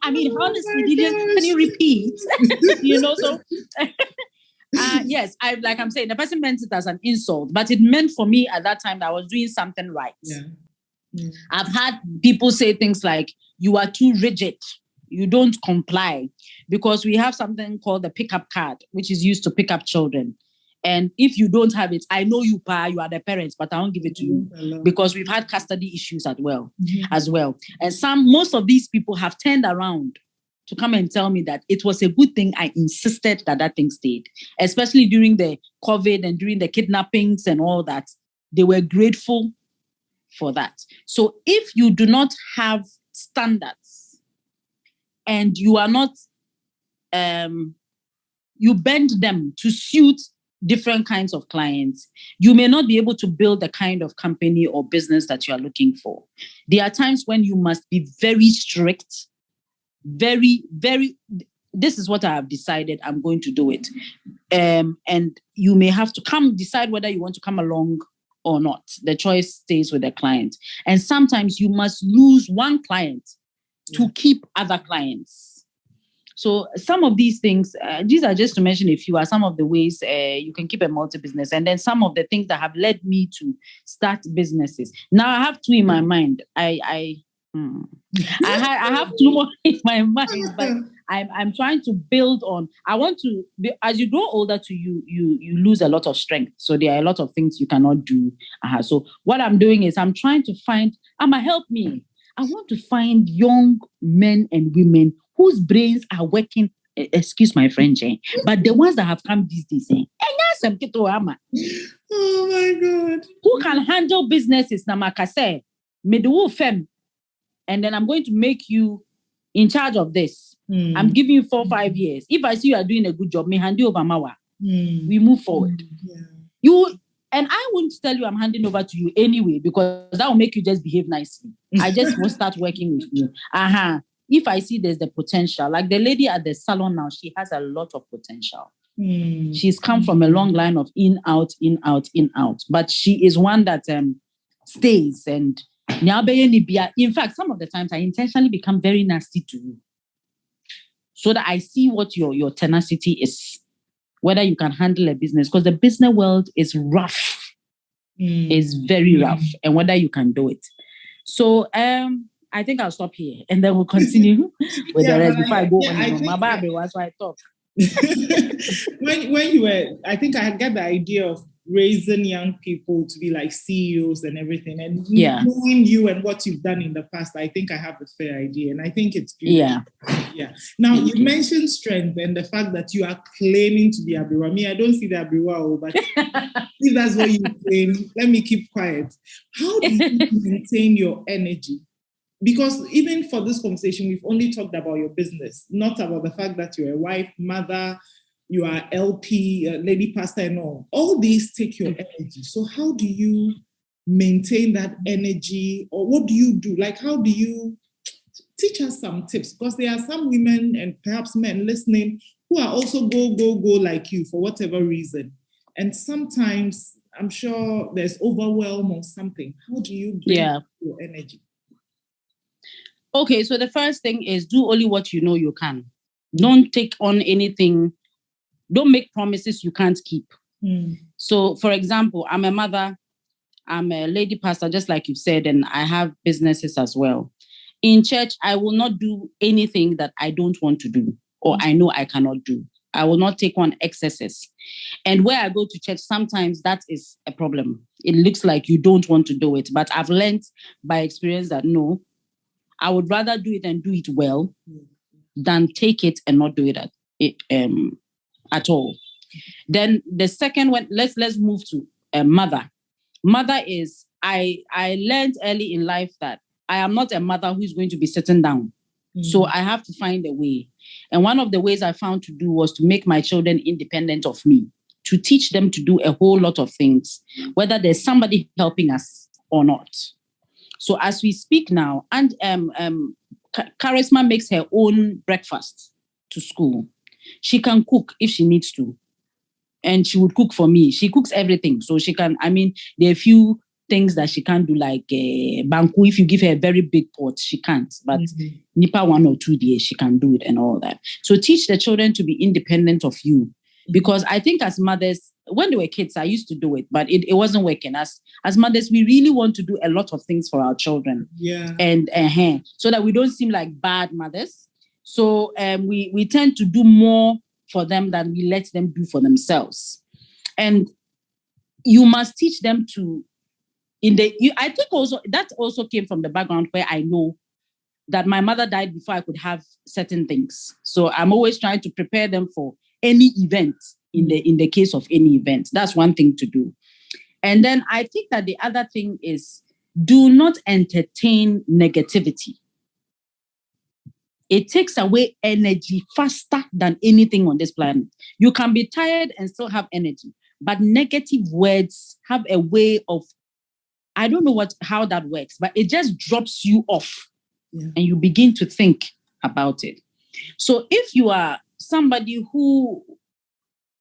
I mean, honestly, Gideon, can you repeat? So... yes, I'm saying, the person meant it as an insult, but it meant for me at that time that I was doing something right. I've had people say things like, you are too rigid, you don't comply, because we have something called the pickup card, which is used to pick up children. And if you don't have it, I know you are the parents, but I won't give it to you because we've had custody issues as well. And most of these people have turned around to come and tell me that it was a good thing I insisted that thing stayed, especially during the COVID and during the kidnappings and all that. They were grateful for that. So if you do not have standards and you are not, you bend them to suit different kinds of clients, you may not be able to build the kind of company or business that you are looking for. There are times when you must be very strict, very, very, this is what I have decided, I'm going to do it. And you may have to decide whether you want to come along or not. The choice stays with the client. And sometimes you must lose one client to keep other clients. So some of these things, these are just to mention a few, are some of the ways you can keep a multi-business. And then some of the things that have led me to start businesses. Now I have two in my mind. I have two more in my mind, but I'm trying to build on. I want to as you grow older, you lose a lot of strength. So there are a lot of things you cannot do. So what I'm doing is I'm trying to find. Help me. I want to find young men and women whose brains are working. Excuse my French, but the ones that have come these days, oh my God, who can handle businesses? Namakase, middle fem. And then I'm going to make you in charge of this. I'm giving you 4 or 5 years. If I see you are doing a good job, me hand you over Mawa. We move forward. And I won't tell you I'm handing over to you anyway, because that will make you just behave nicely. I just will start working with you. If I see there's the potential, like the lady at the salon now, she has a lot of potential. She's come from a long line of in, out, in, out, in, out. But she is one that stays. And in fact, some of the times I intentionally become very nasty to you, so that I see what your tenacity is, whether you can handle a business, because the business world is rough. It's very rough, and whether you can do it. So I think I'll stop here, and then we'll continue with the rest before I go on. My baby was why I talk. when you were, I think I get the idea of raising young people to be like CEOs and everything, and knowing you and what you've done in the past, I think I have a fair idea, and I think it's good. Now you mentioned strength and the fact that you are claiming to be Abriwa. Me, I don't see the Abriwa, but if that's what you claim, let me keep quiet. How do you maintain your energy? Because even for this conversation, we've only talked about your business, not about the fact that you're a wife, mother, you are LP, lady pastor and all. All these take your energy. So how do you maintain that energy, or what do you do? Like, how do you teach us some tips? Because there are some women and perhaps men listening who are also go like you for whatever reason. And sometimes I'm sure there's overwhelm or something. How do you bring your energy? Okay, so the first thing is do only what you know you can. Don't take on anything. Don't make promises you can't keep. So, for example, I'm a mother. I'm a lady pastor, just like you said, and I have businesses as well. In church, I will not do anything that I don't want to do or I know I cannot do. I will not take on excesses. And where I go to church, sometimes that is a problem. It looks like you don't want to do it, but I've learned by experience that no, I would rather do it and do it well than take it and not do it at all. Then the second one, let's move to mother. Mother is, I learned early in life that I am not a mother who's going to be sitting down. So I have to find a way. And one of the ways I found to do was to make my children independent of me, to teach them to do a whole lot of things, whether there's somebody helping us or not. So as we speak now, and Charisma makes her own breakfast to school. She can cook if she needs to. And she would cook for me. She cooks everything. So she can, there are a few things that she can't do, like banku. If you give her a very big pot, she can't. But nipa 1 or 2 days, she can do it and all that. So teach the children to be independent of you. Because I think as mothers, when they were kids, I used to do it, but it wasn't working. As mothers, we really want to do a lot of things for our children. And so that we don't seem like bad mothers. So we tend to do more for them than we let them do for themselves. And you must teach them to, I think also, that also came from the background where I know that my mother died before I could have certain things. So I'm always trying to prepare them for any event in the case of any event. That's one thing to do. And then I think that the other thing is do not entertain negativity. It takes away energy faster than anything on this planet. You can be tired and still have energy, but negative words have a way of, I don't know how that works, but it just drops you off and you begin to think about it. So if you are somebody who,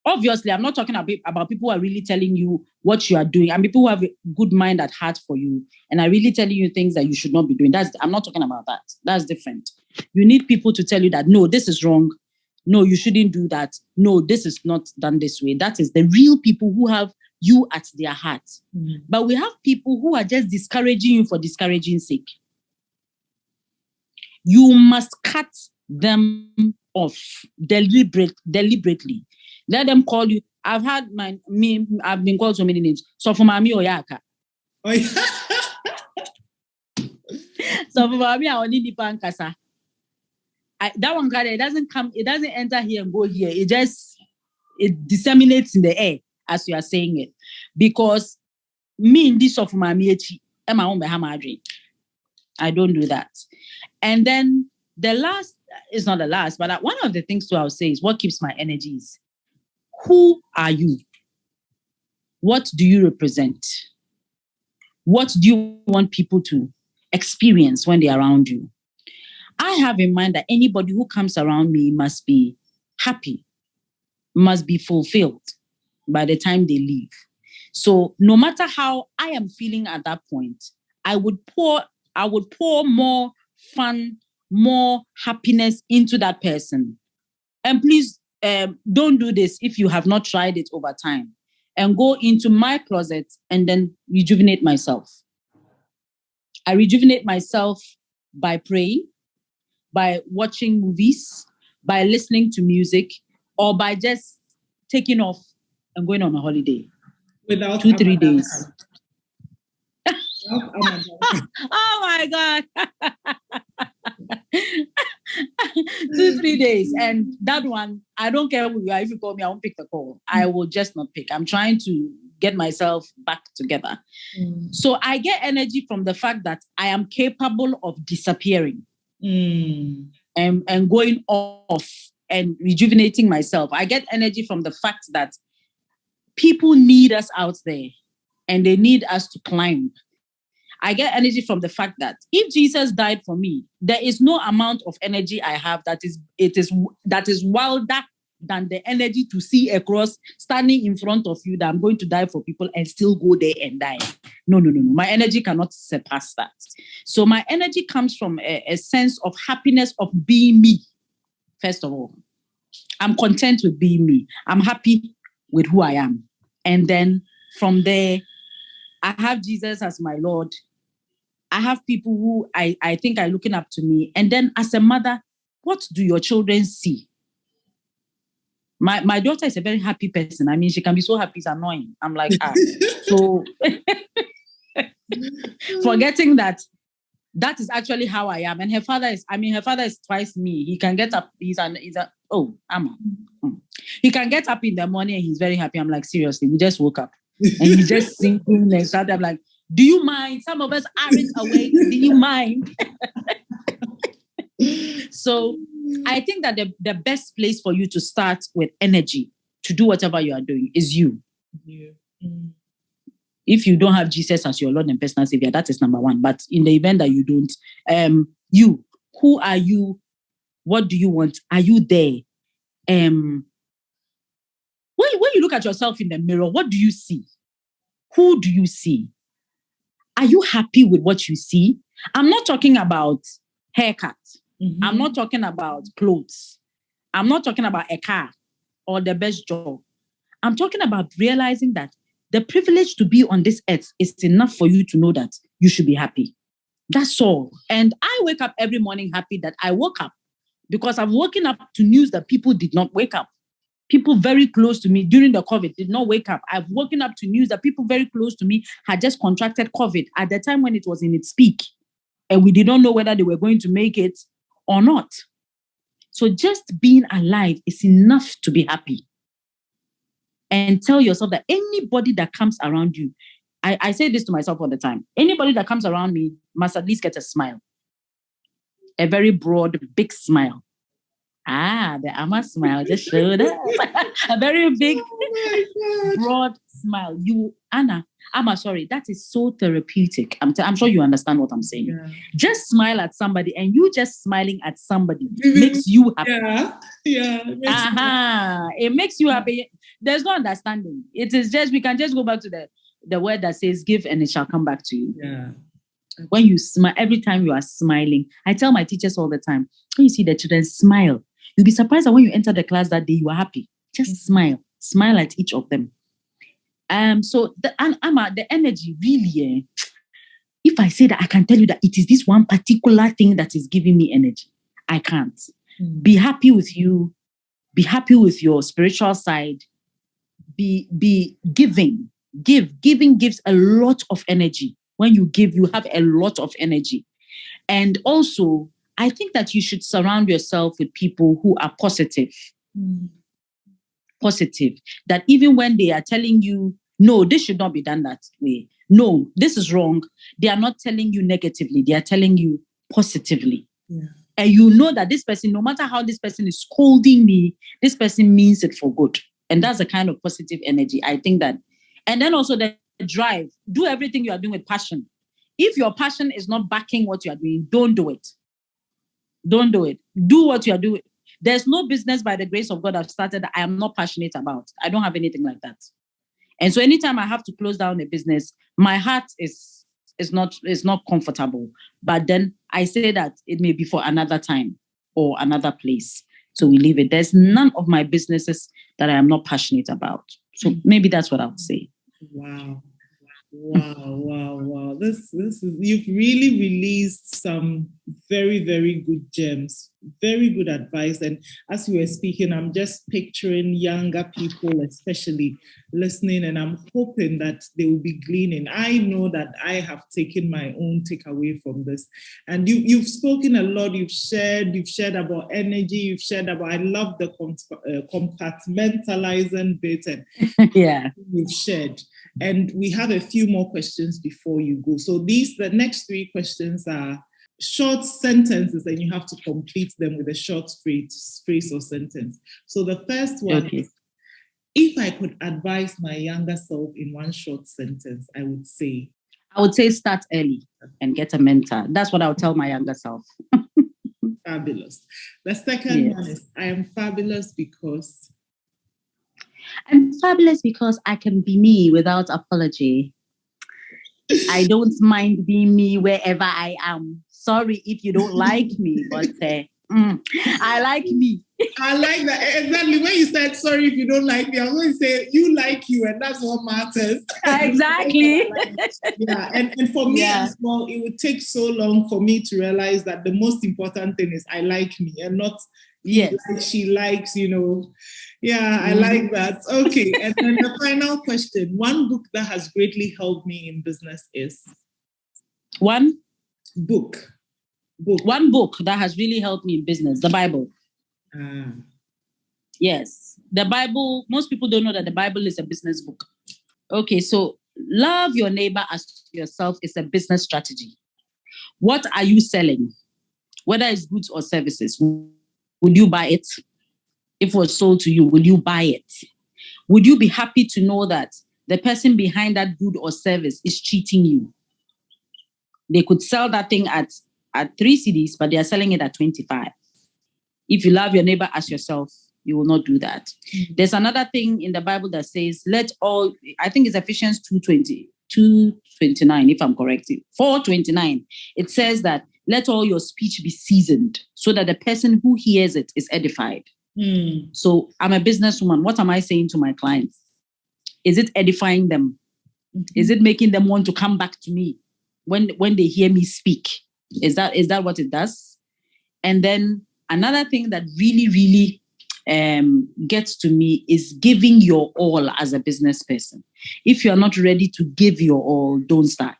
obviously, I'm not talking about people who are really telling you what you are doing. And people who have a good mind at heart for you and are really telling you things that you should not be doing. I'm not talking about that. That's different. You need people to tell you that, no, this is wrong. No, you shouldn't do that. No, this is not done this way. That is the real people who have you at their heart. But we have people who are just discouraging you for discouraging sake. you must cut them off deliberately. Let them call you. I've been called so many names. So for Mami Oyaka. Oh, yeah. So for Mami, I only need Pankasa. That one card, it doesn't enter here and go here. It disseminates in the air as you are saying it. Because me in this of Mami I don't do that. And then the last is not the last, but one of the things too I'll say is what keeps my energy is who are you? What do you represent? What do you want people to experience when they're around you? I have in mind that anybody who comes around me must be happy, must be fulfilled by the time they leave. So no matter how I am feeling at that point, I would pour more fun, more happiness into that person. And please don't do this if you have not tried it over time. And go into my closet and then rejuvenate myself. I rejuvenate myself by praying, by watching movies, by listening to music, or by just taking off and going on a holiday. Without 2-3 days. Oh my God. 2-3 days. And that one, I don't care who you are. If you call me, I won't pick the call. I will just not pick. I'm trying to get myself back together. So I get energy from the fact that I am capable of disappearing and going off and rejuvenating myself. I get energy from the fact that people need us out there and they need us to climb. I get energy from the fact that if Jesus died for me, there is no amount of energy I have that is wilder than the energy to see a cross standing in front of you that I'm going to die for people and still go there and die. No. My energy cannot surpass that. So my energy comes from a sense of happiness of being me. First of all, I'm content with being me. I'm happy with who I am. And then from there, I have Jesus as my Lord. I have people who I think are looking up to me. And then as a mother, what do your children see? My daughter is a very happy person. I mean, she can be so happy, it's annoying. I'm like, So forgetting that is actually how I am. And her father is twice me. He can get up, he can get up in the morning and he's very happy. I'm like, seriously, we just woke up. And he just singing and started. I'm like, do you mind? Some of us aren't awake. Do you mind? So I think that the best place for you to start with energy to do whatever you are doing is you. If you don't have Jesus as your Lord and personal Savior, that is number one. But in the event that you don't, you, who are you? What do you want? Are you there? When you look at yourself in the mirror, what do you see? Who do you see? Are you happy with what you see? I'm not talking about haircut. I'm not talking about clothes. I'm not talking about a car or the best job. I'm talking about realizing that the privilege to be on this earth is enough for you to know that you should be happy. That's all. And I wake up every morning happy that I woke up because I've woken up to news that people did not wake up. People very close to me during the COVID did not wake up. I've woken up to news that people very close to me had just contracted COVID at the time when it was in its peak. And we did not know whether they were going to make it or not. So just being alive is enough to be happy. And tell yourself that anybody that comes around you, I say this to myself all the time, anybody that comes around me must at least get a smile. A very broad, big smile. The Amma smile just showed up. A very big, broad smile. That is so therapeutic. I'm sure you understand what I'm saying. Yeah. Just smile at somebody, and you just smiling at somebody makes you happy. It makes you happy. There's no understanding. It is just, we can just go back to the word that says, give and it shall come back to you. Yeah. When you smile, every time you are smiling, I tell my teachers all the time, when you see the children smile, you'll be surprised that when you enter the class that day, you are happy. Just smile at each of them. So the energy really, If I say that I can tell you that it is this one particular thing that is giving me energy, I can't. Be happy with you. Be happy with your spiritual side. Be giving. Giving gives a lot of energy. When you give, you have a lot of energy. And also, I think that you should surround yourself with people who are positive. Positive. That even when they are telling you, no, this should not be done that way. No, this is wrong. They are not telling you negatively. They are telling you positively. Yeah. And you know that this person, no matter how this person is scolding me, this person means it for good. And that's a kind of positive energy. I think that. And then also the drive. Do everything you are doing with passion. If your passion is not backing what you are doing, don't do it. Don't do it. Do what you are doing. There's no business by the grace of God I've started that I am not passionate about. I don't have anything like that. And so anytime I have to close down a business, my heart is not comfortable. But then I say that it may be for another time or another place. So we leave it. There's none of my businesses that I am not passionate about. So maybe that's what I would say. Wow. This is, you've really released some very, very good gems, very good advice. And as you were speaking, I'm just picturing younger people, especially listening, and I'm hoping that they will be gleaning. I know that I have taken my own takeaway from this. And you've spoken a lot. You've shared about energy. You've shared about, I love the compartmentalizing bit. And yeah, you've shared. And we have a few more questions before you go. So the next 3 questions are short sentences, and you have to complete them with a short phrase or sentence. So the first one is, if I could advise my younger self in one short sentence, I would say start early and get a mentor. That's what I would tell my younger self. Fabulous. The second one is, I am fabulous because... I'm fabulous because I can be me without apology. I don't mind being me wherever I am. Sorry if you don't like me, but I like me. I like that. Exactly. When you said, sorry if you don't like me, I'm going to say, you like you, and that's what matters. Exactly. Yeah. And for me as well, it would take so long for me to realize that the most important thing is I like me, and not like she likes, Yeah, I like that. Okay. And then the final question. One book that has greatly helped me in business is? One book. One book that has really helped me in business, the Bible. Yes. The Bible, most people don't know that the Bible is a business book. Okay, so love your neighbor as yourself is a business strategy. What are you selling? Whether it's goods or services, would you buy it? If it was sold to you, will you buy it? Would you be happy to know that the person behind that good or service is cheating you? They could sell that thing at 3 cedis, but they are selling it at 25. If you love your neighbor as yourself, you will not do that. Mm-hmm. There's another thing in the Bible that says, I think it's Ephesians 2:29, if I'm correct. 4:29. It says that let all your speech be seasoned so that the person who hears it is edified. So I'm a businesswoman. What am I saying to my clients? Is it edifying them? Mm-hmm. Is it making them want to come back to me when they hear me speak? Is that what it does? And then another thing that really, really gets to me is giving your all as a business person. If you're not ready to give your all, don't start.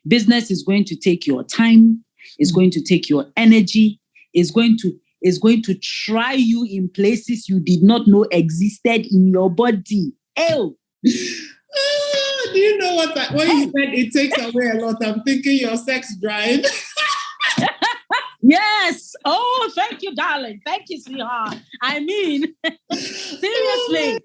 Business is going to take your time. It's going to take your energy. It's going to try you in places you did not know existed in your body. Do you know what? When you said it takes away a lot, I'm thinking your sex drive. Yes. Oh, thank you, darling. Thank you, sweetheart. I mean, seriously.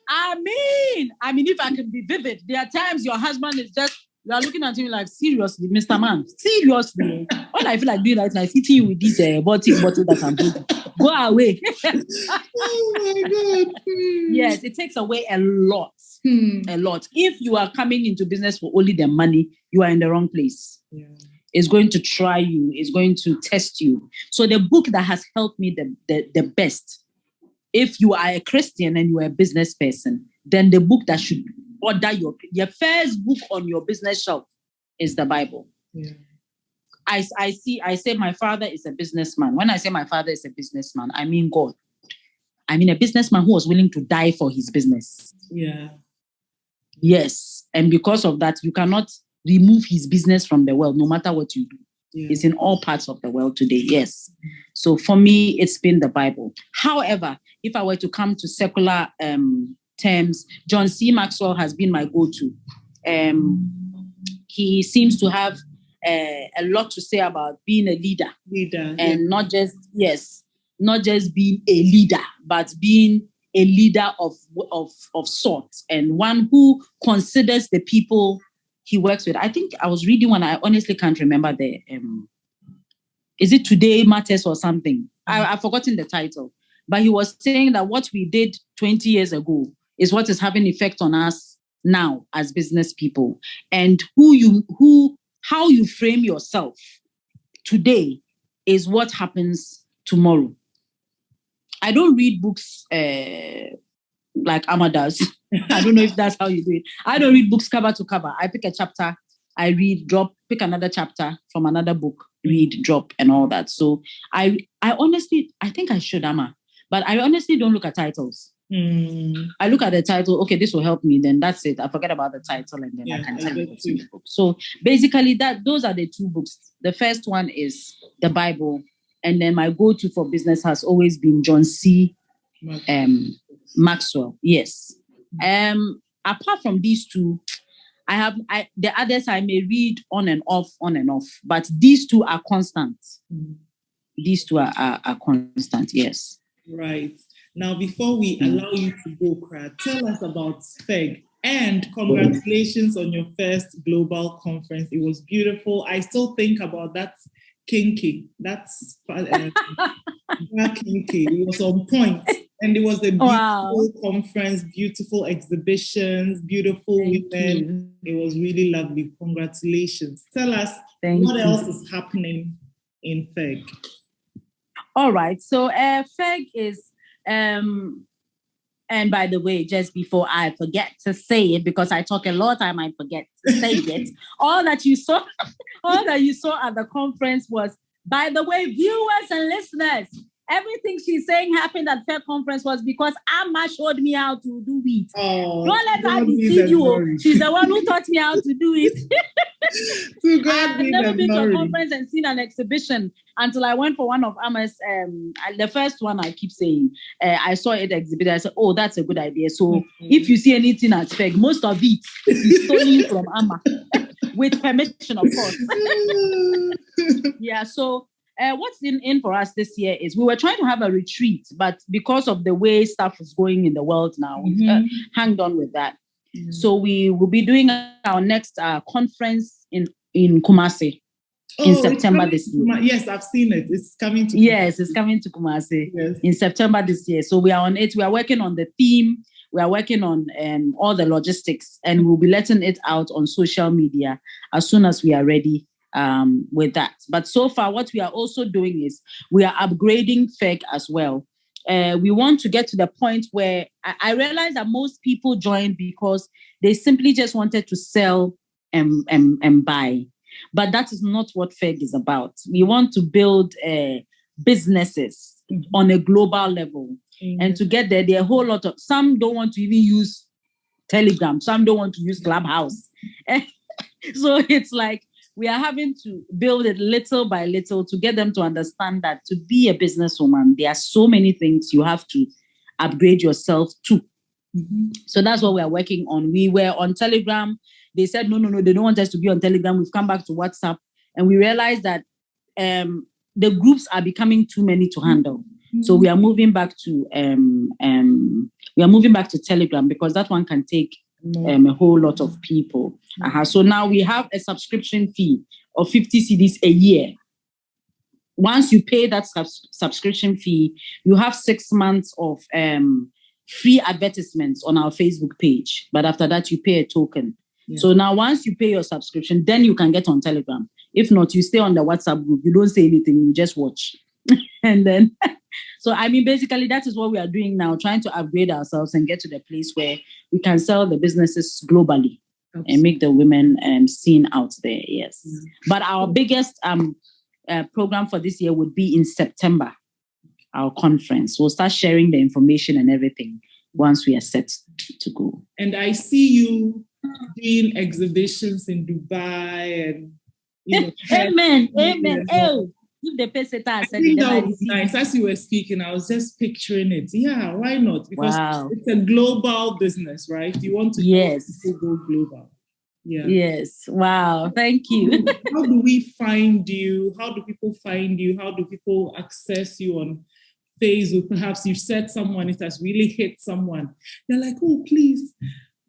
I mean, if I can be vivid, there are times your husband is just, you are looking at him like, seriously, Mr. Man, seriously. When I feel like doing that, like hitting you with this bottle that I'm doing. Go away. Oh my God. Yes, it takes away a lot. A lot. If you are coming into business for only the money, you are in the wrong place. Yeah. It's going to try you. It's going to test you. So the book that has helped me the best, if you are a Christian and you are a business person, then the book that should order your first book on your business shelf is the Bible. Yeah. I say my father is a businessman. When I say my father is a businessman, I mean God. I mean a businessman who was willing to die for his business. Yeah. Yes. And because of that, you cannot remove his business from the world, no matter what you do. Yeah. It's in all parts of the world today. Yes. So for me, it's been the Bible. However, if I were to come to secular terms, John C. Maxwell has been my go-to. He seems to have a lot to say about being a leader. And not just being a leader, but being a leader of sorts, and one who considers the people he works with. I think I was reading one, I honestly can't remember the is it Today Matters or something? I've forgotten the title. But he was saying that what we did 20 years ago is what is having effect on us now as business people. And how you frame yourself today is what happens tomorrow. I don't read books like Amma does. I don't know if that's how you do it. I don't read books cover to cover. I pick a chapter, I read, drop, pick another chapter from another book, read, drop, and all that. So I honestly, I think I should, Amma, but I honestly don't look at titles. I look at the title, okay, this will help me, then that's it. I forget about the title and then I can tell you what's in the book. So basically those are the two books. The first one is the Bible, and then my go-to for business has always been John C. Maxwell. Yes. Apart from these two, the others I may read on and off, but these two are constant. These two are constant, yes. Right. Now, before we allow you to go, Kra, tell us about SPEG, and congratulations on your first global conference. It was beautiful. I still think about that kinky. That's kinky. It was on point. And it was a beautiful conference, beautiful exhibitions, beautiful women. It was really lovely. Congratulations. Tell us what else is happening in FEG. All right. So FEG is, and by the way, just before I forget to say it, because I talk a lot, I might forget to say it. All that you saw at the conference was, by the way, viewers and listeners, everything she's saying happened at FEG conference was because Amma showed me how to do it. Don't let her deceive you. She's the one who taught me how to do it. I've never been to a conference and seen an exhibition until I went for one of Amma's, the first one I keep saying. I saw it exhibited. I said, oh, that's a good idea. So if you see anything at FEG, most of it is stolen from Amma. With permission, of course. Yeah, so what's in for us this year is we were trying to have a retreat, but because of the way stuff is going in the world now, we've hanged on with that. So we will be doing our next conference in Kumasi in September this year. Yes, I've seen it. It's coming to Kumasi. Yes, it's coming to Kumasi in September this year. So we are on it. We are working on the theme. We are working on all the logistics, and we'll be letting it out on social media as soon as we are ready with that. But so far, what we are also doing is we are upgrading FEG as well. We want to get to the point where I realize that most people join because they simply just wanted to sell and buy. But that is not what FEG is about. We want to build businesses on a global level. And to get there, there are a whole lot of, some don't want to even use Telegram. Some don't want to use Clubhouse. So it's like, we are having to build it little by little to get them to understand that to be a businesswoman, there are so many things you have to upgrade yourself to. So that's what we are working on. We were on Telegram. They said, no, they don't want us to be on Telegram. We've come back to WhatsApp. And we realized that the groups are becoming too many to handle. So we are moving back to Telegram because that one can take a whole lot of people. So now we have a subscription fee of 50 cedis a year. Once you pay that subscription fee, you have 6 months of free advertisements on our Facebook page. But after that, you pay a token. So now once you pay your subscription, then you can get on Telegram. If not, you stay on the WhatsApp group. You don't say anything. You just watch. And then, so I mean, basically, that is what we are doing now, trying to upgrade ourselves and get to the place where we can sell the businesses globally. and make the women seen out there. Yes. But our biggest program for this year would be in September, our conference. We'll start sharing the information and everything once we are set to go. And I see you doing exhibitions in Dubai and Amen. Oh, if the person I think that would be nice. As you were speaking, I was just picturing it. Yeah, why not? Because it's a global business, right? You want to go global. Yeah. Yes. Wow. Thank you. How do we find you? How do people find you? How do people access you on Facebook? Perhaps you said someone, it has really hit someone. They're like, oh, please,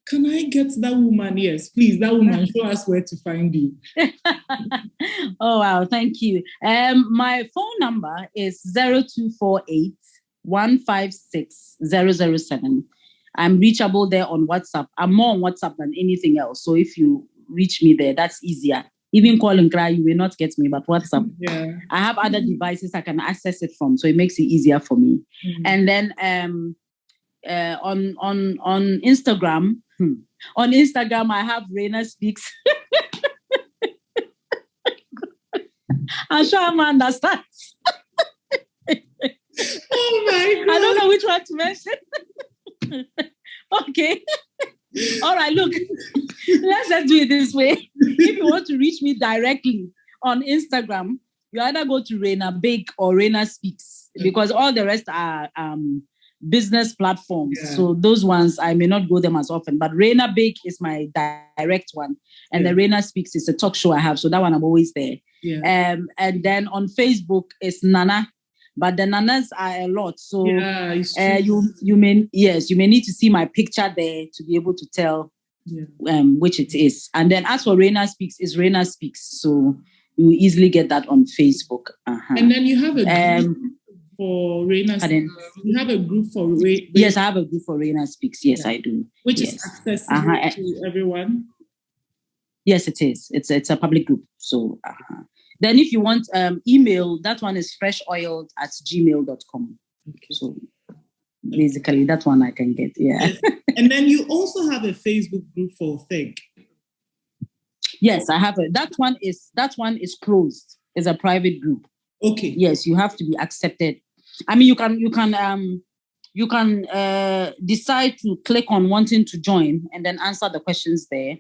can I get that woman? Yes, please, that woman, show us where to find you. Oh, wow. Thank you. My phone number is 0248 156 007. I'm reachable there on WhatsApp. I'm more on WhatsApp than anything else. So if you reach me there, that's easier. Even call and cry, you will not get me, but WhatsApp. Yeah. I have other devices I can access it from, so it makes it easier for me. And then on Instagram, I have Raina Speaks. I'm sure I'm understand. Oh my God. I don't know which one to mention. Okay. All right, look, let's just do it this way. If you want to reach me directly on Instagram, you either go to Raina Bake or Raina Speaks, because all the rest are business platforms. Yeah. So those ones, I may not go them as often, but Raina Bake is my direct one. And the Raina Speaks is a talk show I have. So that one, I'm always there. Yeah. And then on Facebook, it's Nana. But the nanas are a lot, so you may need to see my picture there to be able to tell which it is. And then as for Raina Speaks, is Raina Speaks, so you easily get that on Facebook. And then you have a group for Raina Speaks. You have a group for Yes, I have a group for Raina Speaks. Yes, I do. Which is accessible to everyone. Yes, it is. It's a public group, so. Then if you want email, that one is freshoiled@gmail.com. Okay. So basically that one I can get. Yeah. Yes. And then you also have a Facebook group for Think. Yes, I have that one is closed. It's a private group. Okay. Yes, you have to be accepted. I mean, you can decide to click on wanting to join and then answer the questions there,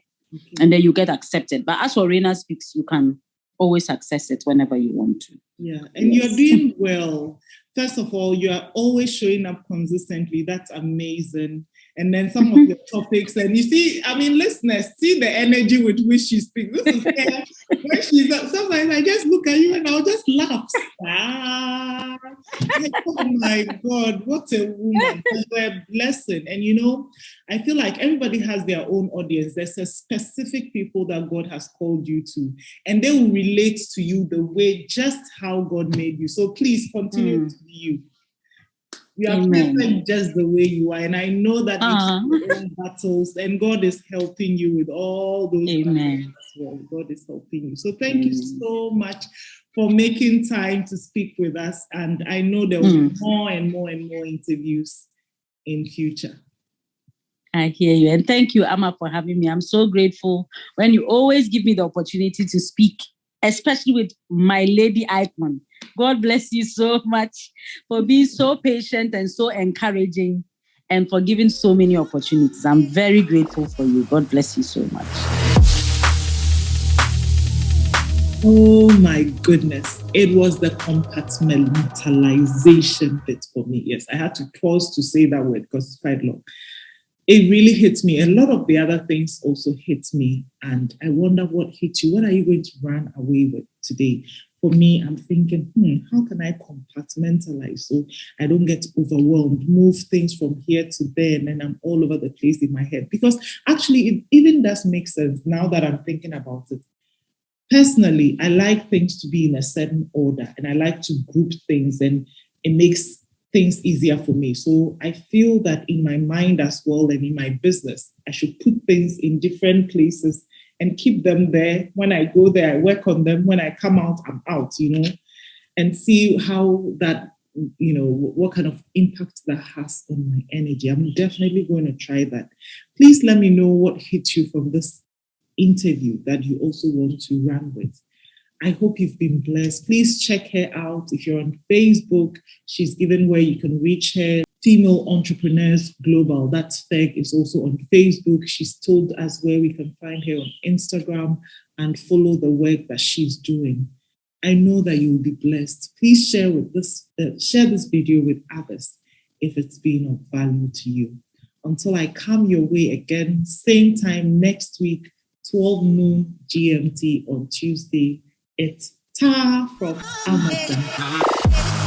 and then you get accepted. But as for Raina Speaks, you can always access it whenever you want to. Yeah, and you're doing well. First of all, you are always showing up consistently. That's amazing. And then some of the topics, and you see, I mean, listeners, see the energy with which she speaks. This is her. When she's up, sometimes I just look at you and I'll just laugh. Oh my God, what a woman. What a blessing. And I feel like everybody has their own audience. There's a specific people that God has called you to, and they will relate to you the way, just how God made you. So please continue to be you. You are perfect just the way you are. And I know that you have battles, and God is helping you with all those battles as well. God is helping you. So thank you so much for making time to speak with us. And I know there will be more and more and more interviews in future. I hear you. And thank you, Amma, for having me. I'm so grateful when you always give me the opportunity to speak, especially with my lady icon. God bless you so much for being so patient and so encouraging and for giving so many opportunities. I'm very grateful for you. God bless you so much. Oh my goodness. It was the compartmentalization bit for me. Yes, I had to pause to say that word because it's quite long. It really hits me. A lot of the other things also hit me. And I wonder what hit you. What are you going to run away with today? For me, I'm thinking, how can I compartmentalize so I don't get overwhelmed, move things from here to there, and then I'm all over the place in my head? Because actually, it even does make sense now that I'm thinking about it. Personally, I like things to be in a certain order, and I like to group things, and it makes things easier for me. So I feel that in my mind as well, and in my business, I should put things in different places and keep them there. When I go there, I work on them. When I come out, I'm out, and see how that, what kind of impact that has on my energy. I'm definitely going to try that. Please let me know what hit you from this interview that you also want to run with. I hope you've been blessed. Please check her out. If you're on Facebook, she's given where you can reach her. Female Entrepreneurs Global, that's FEG, is also on Facebook. She's told us where we can find her on Instagram and follow the work that she's doing. I know that you will be blessed. Please share this video with others if it's been of value to you. Until I come your way again, same time next week, 12 noon GMT on Tuesday. It's Ta from Amazon.